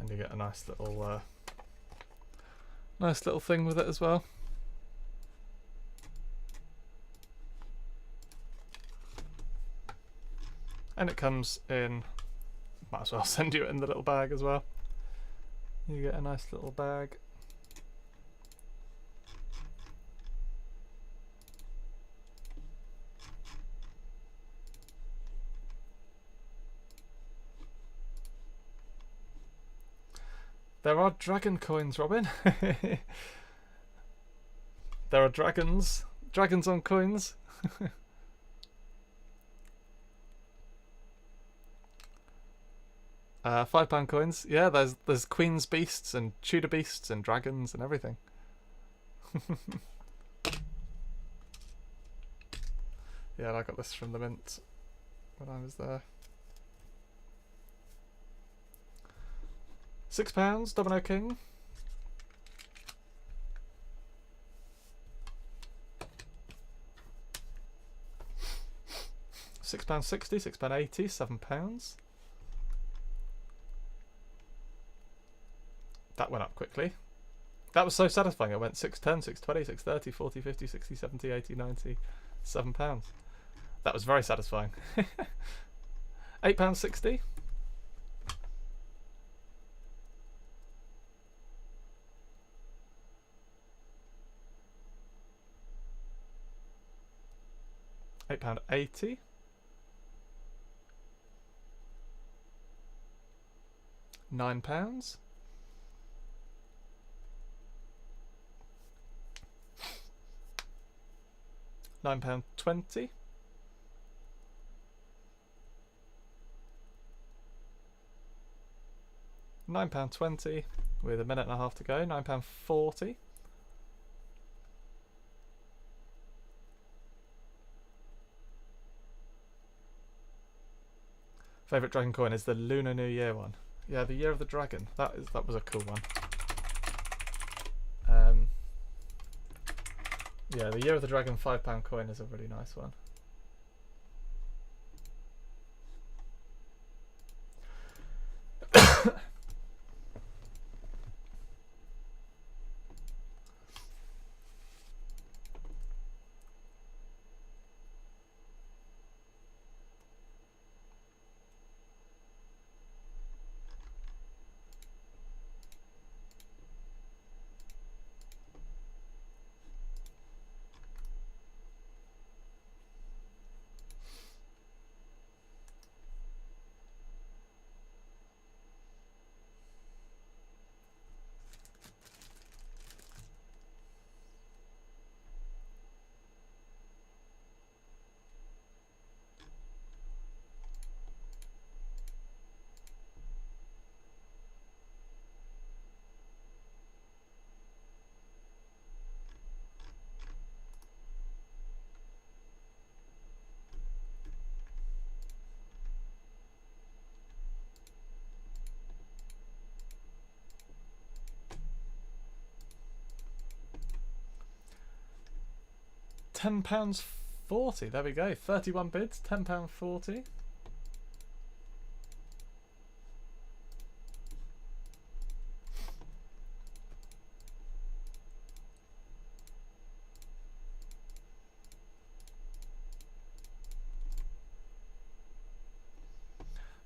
And you get a nice little thing with it as well. And it comes in, might as well send you it in the little bag as well. You get a nice little bag. There are dragon coins, Robin. There are dragons. Dragons on coins. £5 coins. Yeah, there's queen's beasts and Tudor beasts and dragons and everything. Yeah, I got this from the mint when I was there. £6, Domino King. £6.60, £6.80, £7. That went up quickly. That was so satisfying. It went 6.10, 6.20, 6.30, 40, 50, 60, 70, 80, 90, £7. That was very satisfying. £8.60. £8.80. £9. £9.20. £9.20 with a minute and a half to go. £9.40. Favourite dragon coin is the Lunar New Year one. Yeah, the Year of the Dragon. That was a cool one. Yeah, the Year of the Dragon £5 coin is a really nice one. £10.40. There we go. 31 bids. £10.40.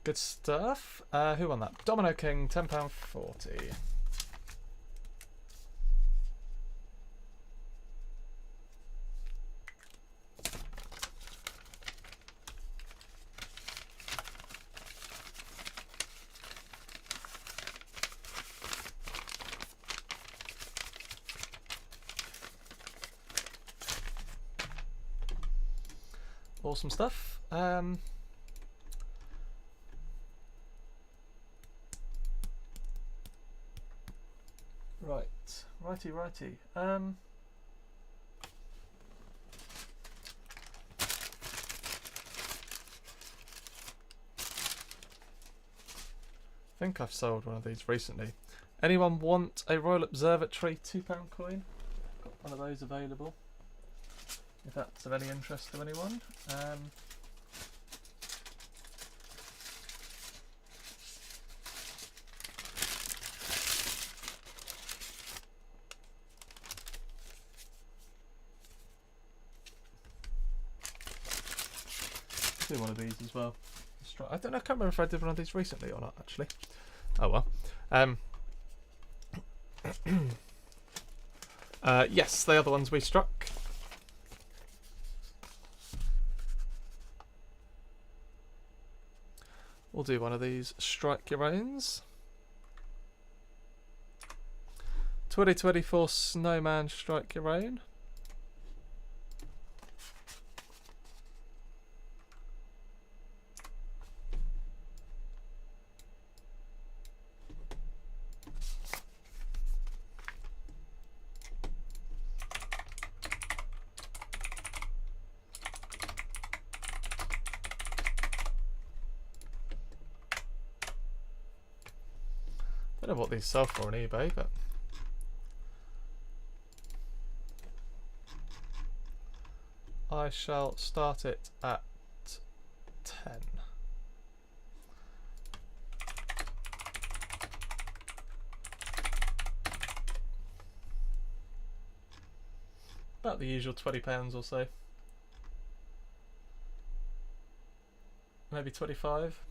Good stuff. Who won that? Domino King. £10.40. Awesome stuff. Righty. I think I've sold one of these recently. Anyone want a Royal Observatory £2 coin? Got one of those available. If that's of any interest to anyone. do one of these as well. I don't know. I can't remember if I did one of these recently or not. Actually. Oh well. Yes, they are the ones we struck. We'll do one of these. Strike your own. 2024 Snowman, strike your own. I don't know what these sell for on eBay, but I shall start it at 10. About the usual £20 or so. Maybe 25.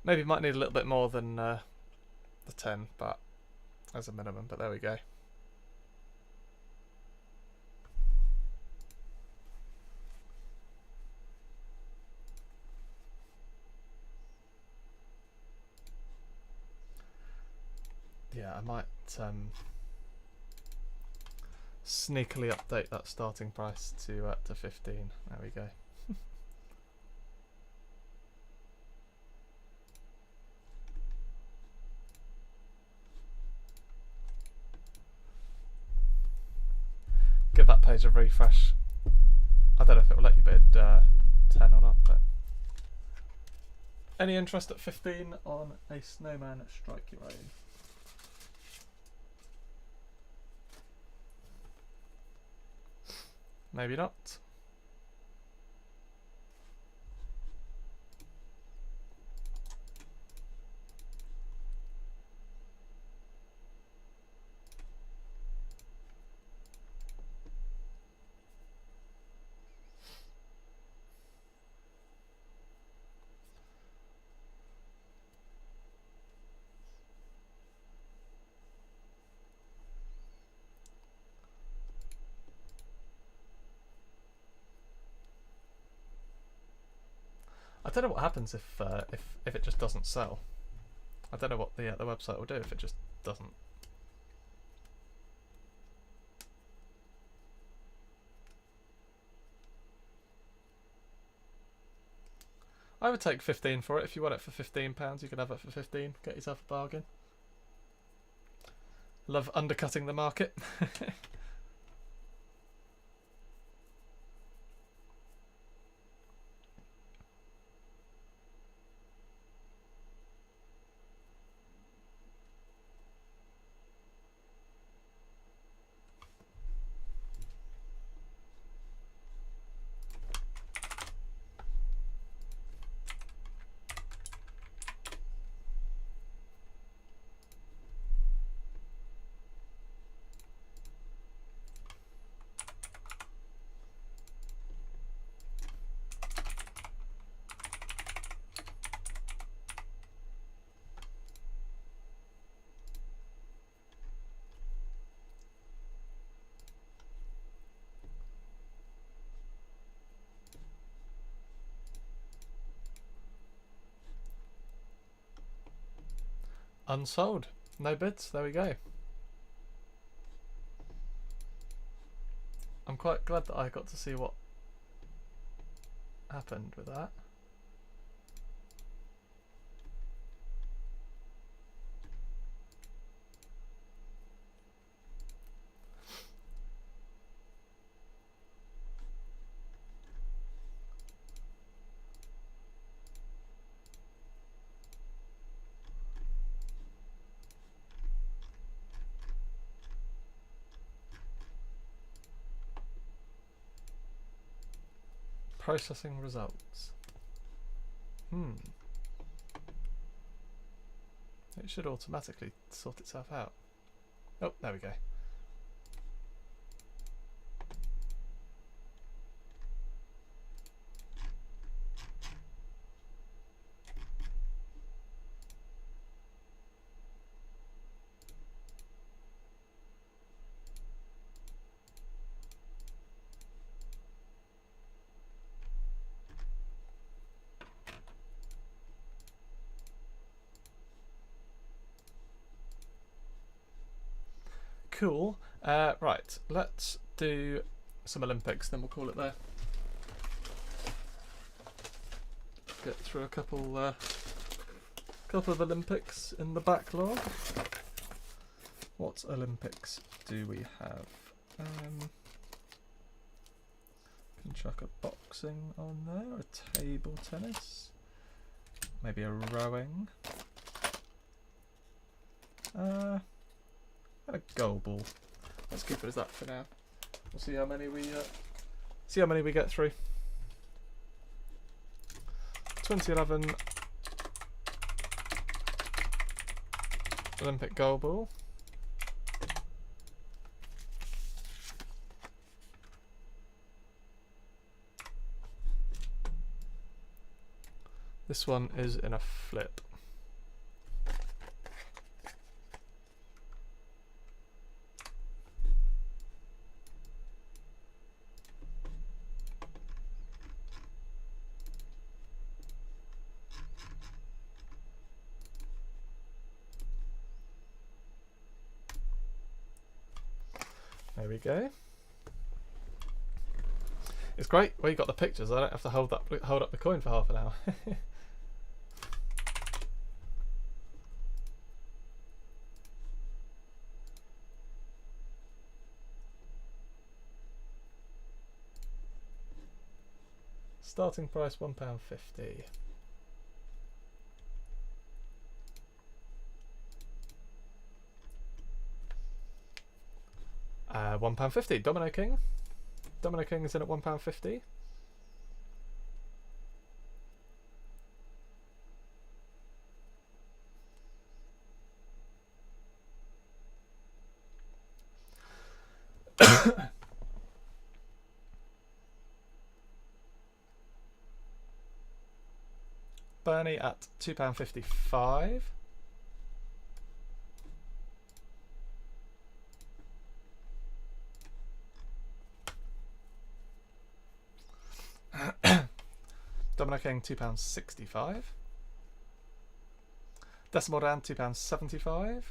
Maybe might need a little bit more than the 10, but as a minimum, but there we go. Yeah, I might sneakily update that starting price to 15. There we go. Give that page a refresh. I don't know if it will let you bid 10 or not, but any interest at 15 on a Snowman, strike your own. Maybe not. I don't know what happens if it just doesn't sell. I don't know what the website will do if it just doesn't. I would take 15 for it. If you want it for £15, you can have it for 15. Get yourself a bargain. Love undercutting the market. Unsold. No bids. There we go. I'm quite glad that I got to see what happened with that. Processing results. It should automatically sort itself out. Oh, there we go. Cool. Right, let's do some Olympics, then we'll call it there. Get through a couple of Olympics in the backlog. What Olympics do we have? Can chuck a boxing on there, a table tennis, maybe a rowing, and a goal ball. Let's keep it as that for now. We'll see how many we get through. 2011 Olympic goal ball. This one is in a flip. There we go. It's great. Well, you got the pictures. I don't have to hold up the coin for half an hour. Starting price £1.50. £1.50. Domino King. Domino King is in at £1.50. Bernie at £2.55. Domino King £2.65. Decimal Dan £2.75.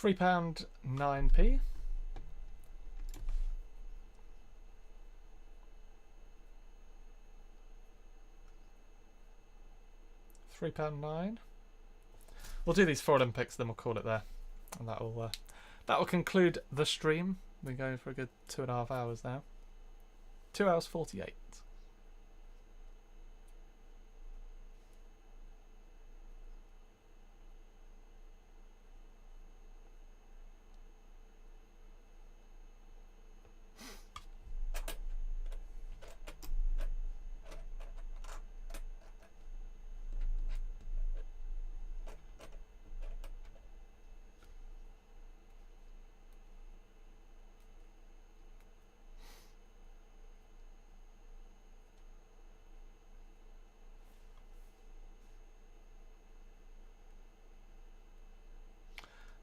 £3.9p. £3.9. We'll do these 4 Olympics, then we'll call it there, and that will conclude the stream. We're going for a good 2.5 hours now. 2 hours 48.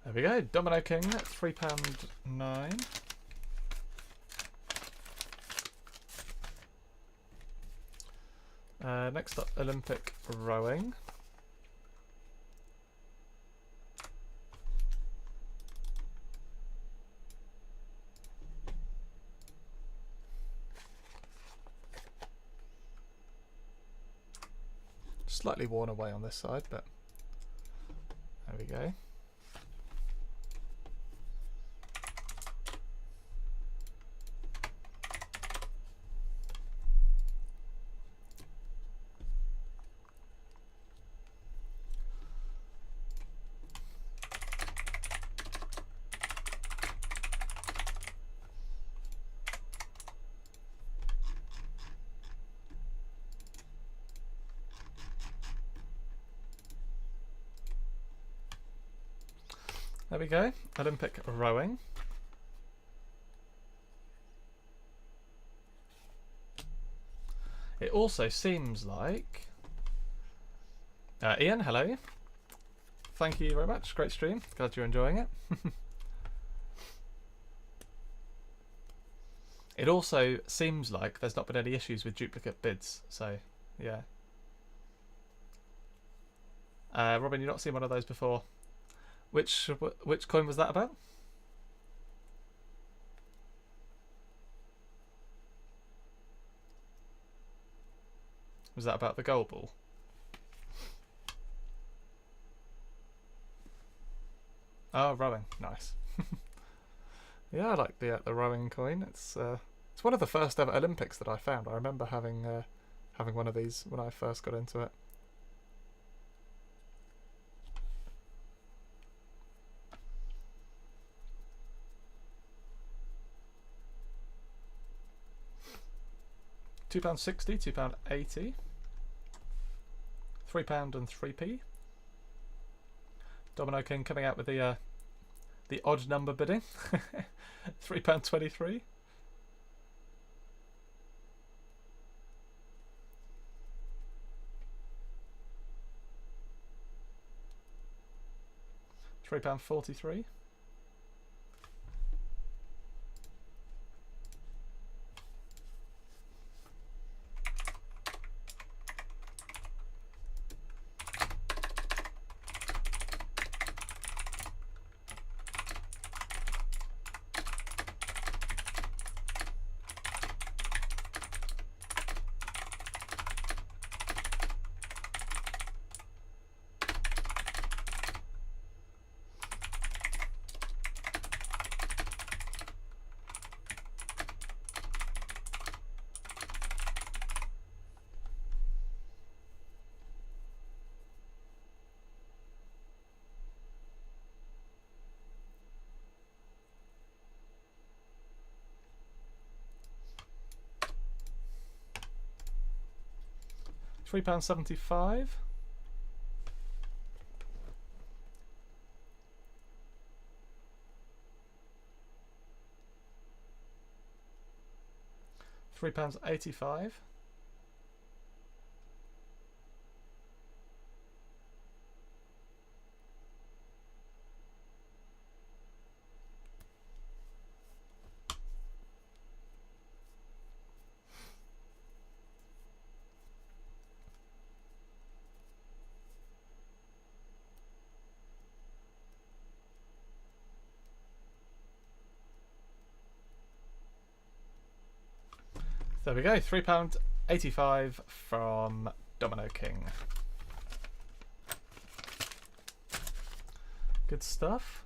There we go, Domino King, £3.9. Next up, Olympic rowing. Slightly worn away on this side, but there we go. There we go. Olympic rowing. It also seems like... Ian, hello. Thank you very much. Great stream. Glad you're enjoying it. It also seems like there's not been any issues with duplicate bids. So, yeah. Robin, you've not seen one of those before. Which coin was that about? Was that about the gold ball? Oh, rowing. Nice. Yeah, I like the rowing coin. It's one of the first ever Olympics that I found. I remember having one of these when I first got into it. £2.60, £2.80, £3 and 3p. Domino King coming out with the odd number bidding. £3.23. £3.43. £3.75. £3.85. There we go, £3.85 from Domino King. Good stuff.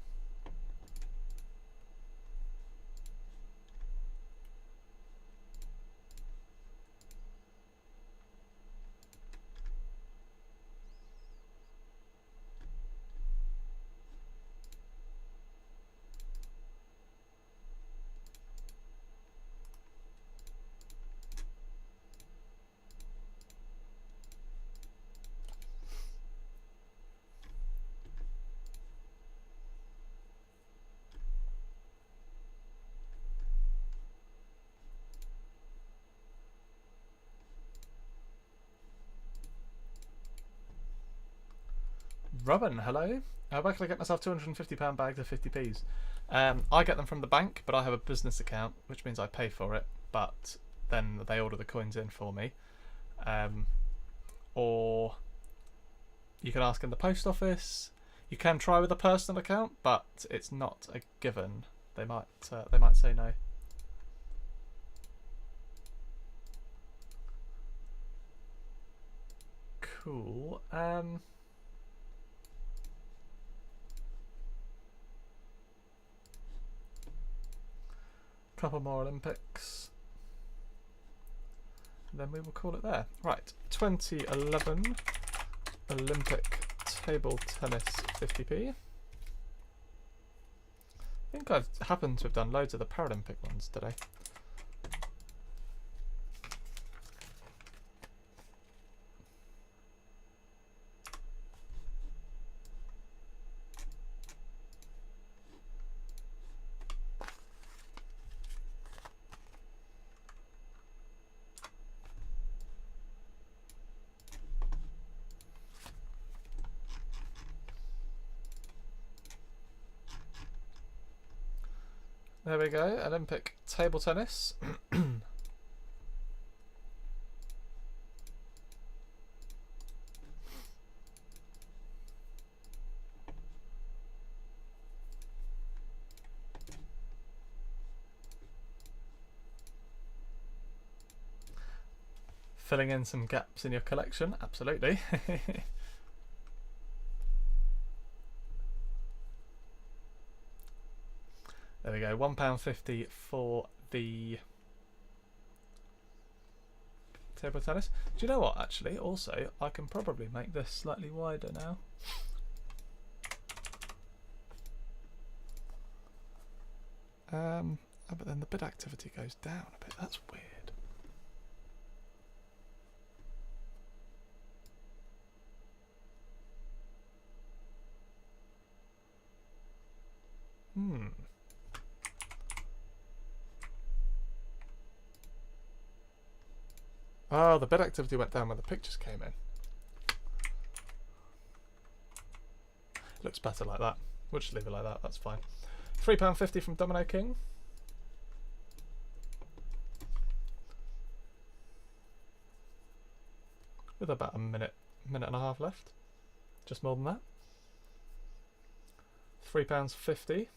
Robin, hello. Where can I get myself £250 bags of 50p's? I get them from the bank, but I have a business account, which means I pay for it, but then they order the coins in for me. Or you can ask in the post office. You can try with a personal account, but it's not a given. They might say no. Cool. Couple more Olympics. Then we will call it there. Right, 2011 Olympic table tennis 50p. I think I've happened to have done loads of the Paralympic ones today. There we go, Olympic table tennis. Filling in some gaps in your collection, absolutely. There we go, £1.50 for the table tennis. Do you know what, actually? Also, I can probably make this slightly wider now. Oh, but then the bid activity goes down a bit. That's weird. Oh, the bid activity went down when the pictures came in. Looks better like that. We'll just leave it like that, that's fine. £3.50 from Domino King. With about a minute and a half left. Just more than that. £3.50.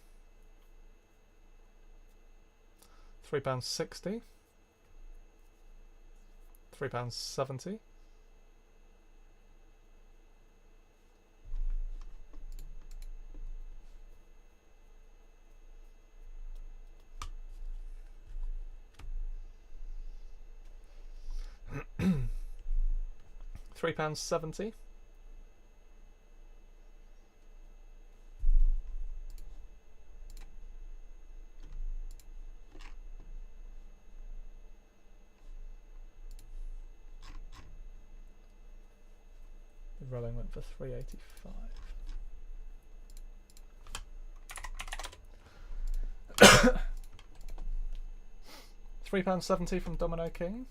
£3.60. £3.70. £3.70. The rolling went for £3.85. £3.70 from Domino King.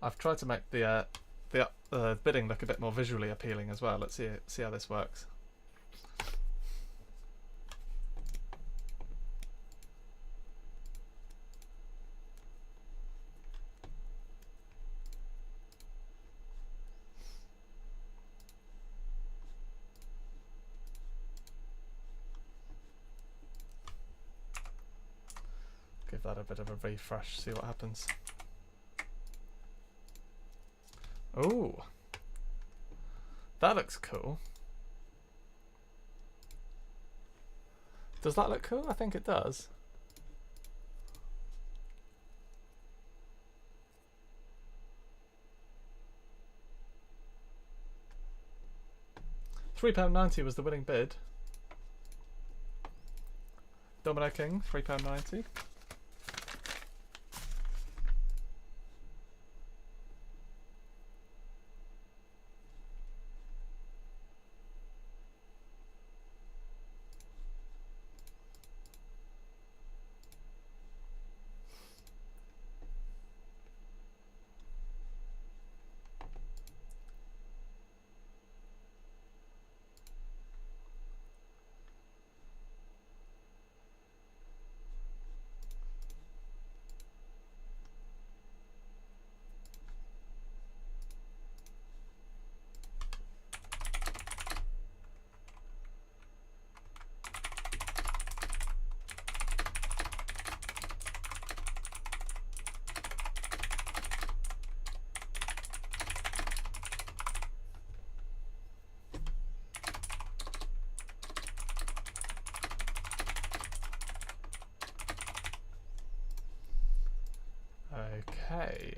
I've tried to make the bidding look a bit more visually appealing as well. Let's see how this works. Give that a bit of a refresh, see what happens. Oh, that looks cool. Does that look cool? I think it does. £3.90 was the winning bid. Domino King, £3.90. Okay.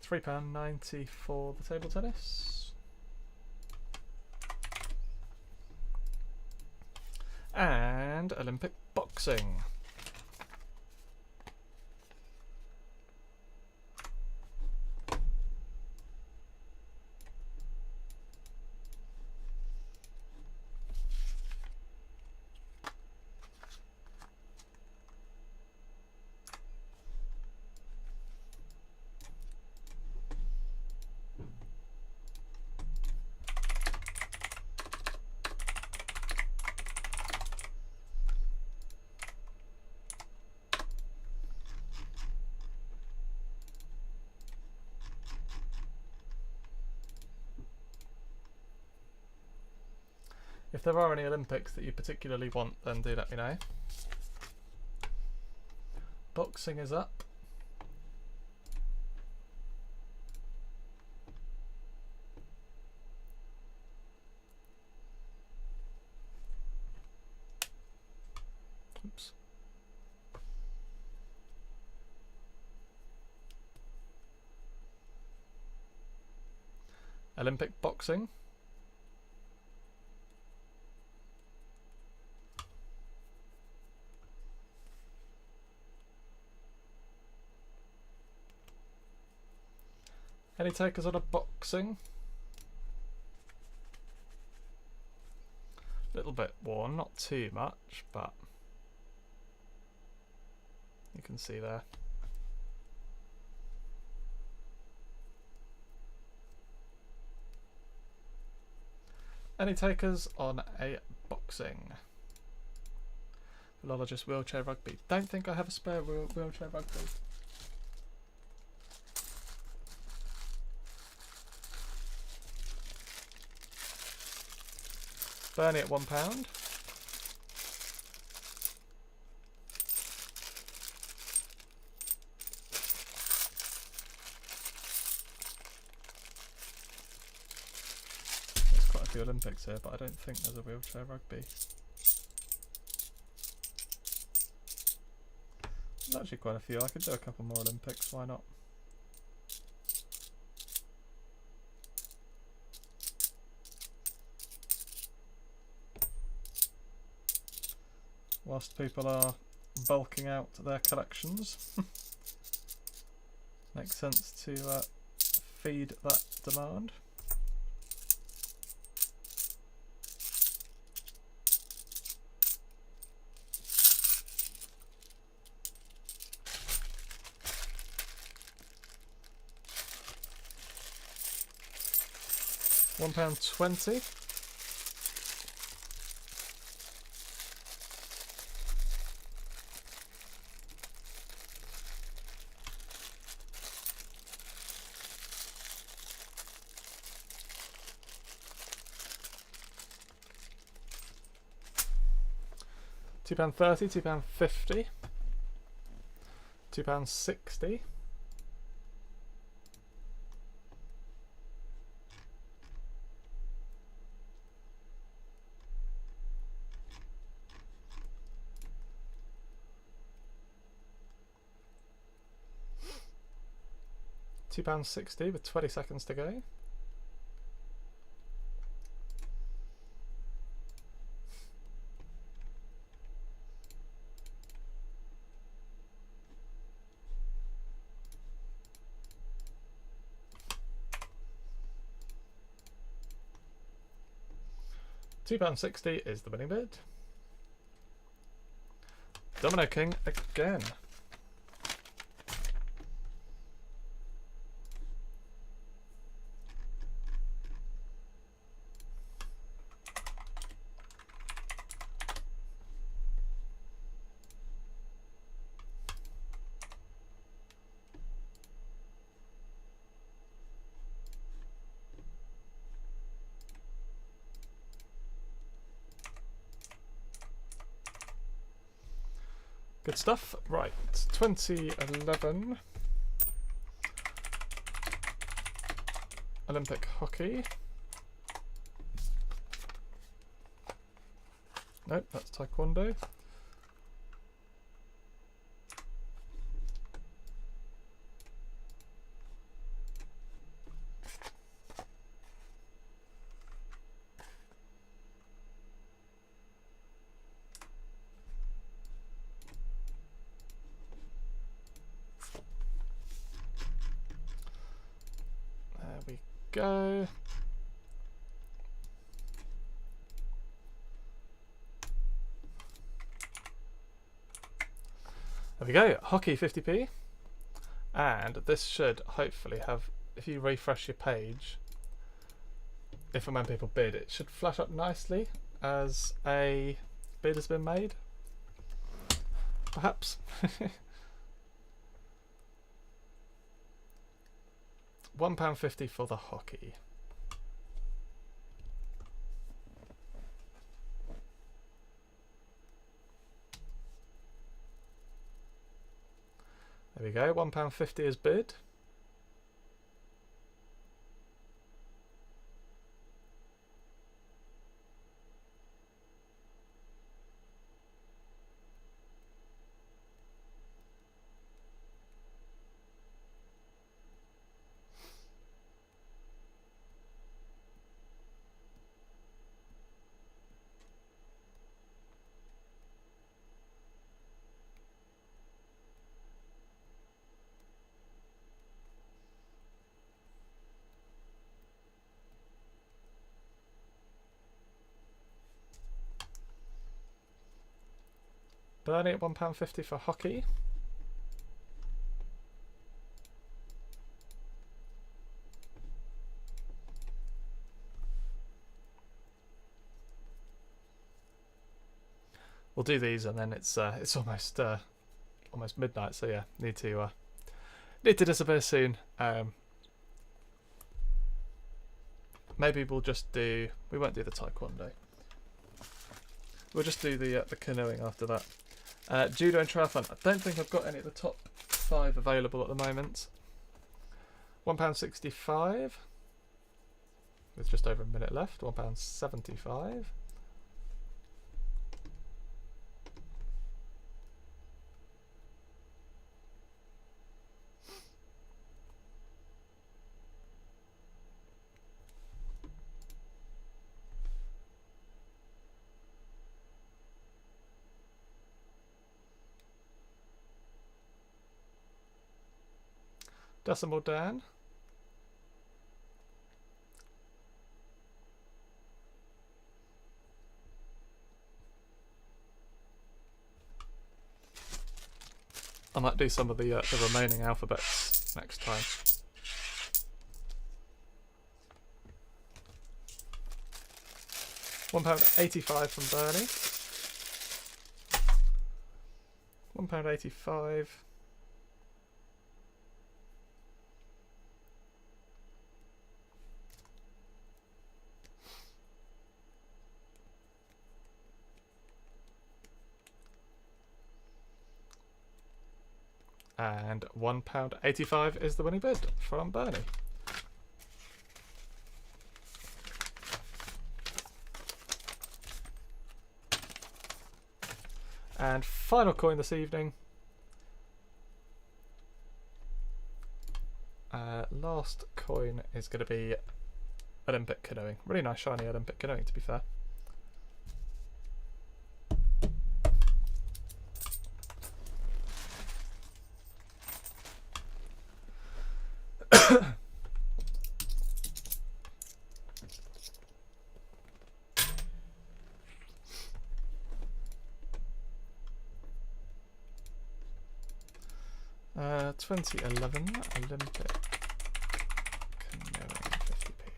£3.90 for the table tennis. And Olympic boxing. If there are any Olympics that you particularly want, then do let me know. Boxing is up. Oops. Olympic boxing. Any takers on a boxing? A little bit worn, not too much, but you can see there. Any takers on a boxing? Philologist wheelchair rugby. Don't think I have a spare wheelchair rugby. Bernie at £1. There's quite a few Olympics here, but I don't think there's a wheelchair rugby. There's actually quite a few. I could do a couple more Olympics, why not? Whilst people are bulking out their collections. Makes sense to feed that demand. £1.20. £2.30, £2.50, £2.60. £2.60 with 20 seconds to go. £2.60 is the winning bid. Domino King again. Good stuff. Right, 2011 Olympic hockey. Nope, that's taekwondo. Go. There we go, hockey 50p, and this should hopefully have, if you refresh your page, if and when people bid, it should flash up nicely as a bid has been made, perhaps. £1.50 for the hockey. There we go, £1.50 is bid. Bernie at £1.50 for hockey. We'll do these and then it's almost midnight, so yeah, need to disappear soon. Maybe we won't do the taekwondo. We'll just do the canoeing after that. Judo and triathlon. I don't think I've got any of the top 5 available at the moment. £1.65 with just over a minute left. £1.75. Decimal Dan. I might do some of the remaining alphabets next time. £1.85 from Bernie. £1.85. And £1.85 is the winning bid from Bernie. And final coin this evening. Last coin is going to be Olympic canoeing. Really nice shiny Olympic canoeing, to be fair. Uh, 2011 Olympic canoeing 50p.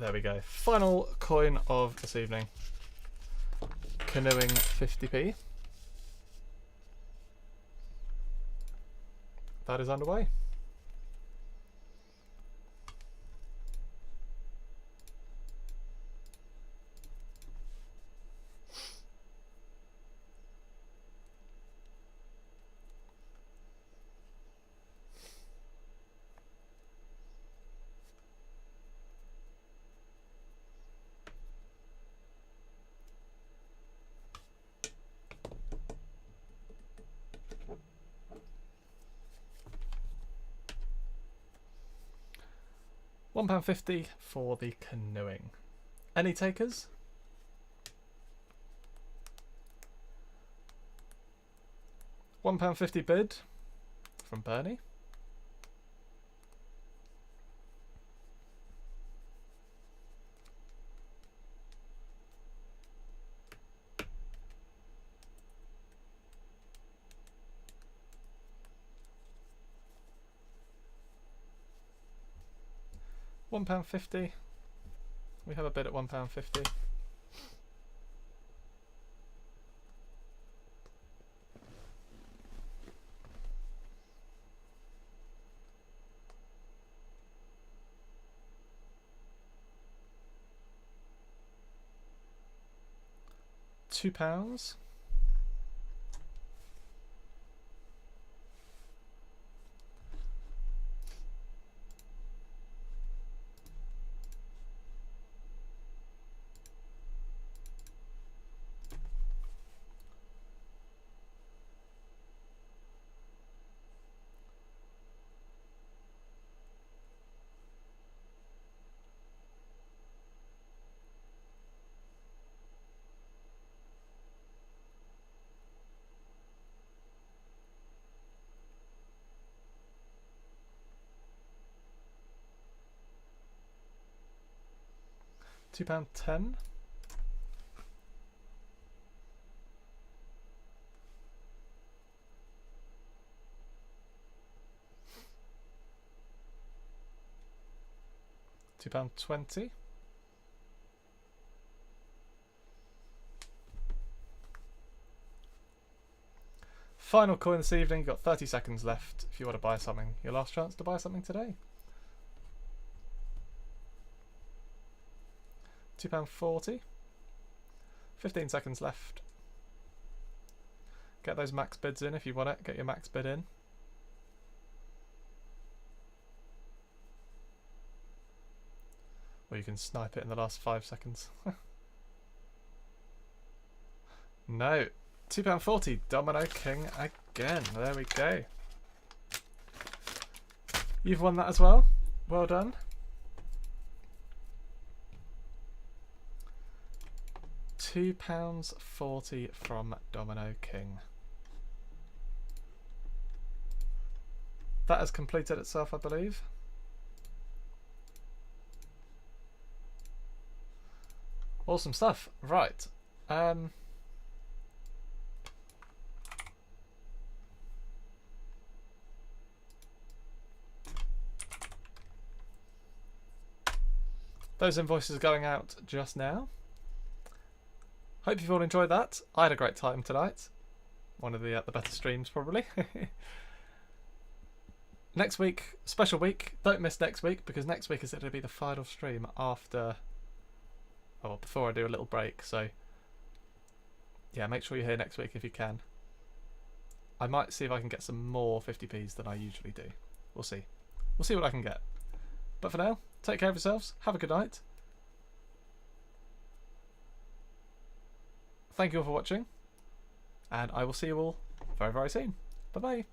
There we go. Final coin of this evening. Canoeing 50p. That is underway. £1.50 for the canoeing. Any takers? £1.50 bid from Bernie. £1.50. We have a bid at £1.50. £2. £2.10. £2.20. Final coin this evening. You've got 30 seconds left if you want to buy something. Your last chance to buy something today. £2.40. 15 seconds left. Get those max bids in if you want it. Get your max bid in. Or you can snipe it in the last 5 seconds. No. £2.40. Domino King again. There we go. You've won that as well. Well done. £2.40 from Domino King. That has completed itself, I believe. Awesome stuff. Right. Those invoices are going out just now. Hope you've all enjoyed that. I had a great time tonight. One of the better streams, probably. Next week, special week. Don't miss next week, because next week is going to be the final stream after... or before I do a little break. So, yeah, make sure you're here next week if you can. I might see if I can get some more 50p's than I usually do. We'll see. We'll see what I can get. But for now, take care of yourselves. Have a good night. Thank you all for watching, and I will see you all very, very soon. Bye-bye.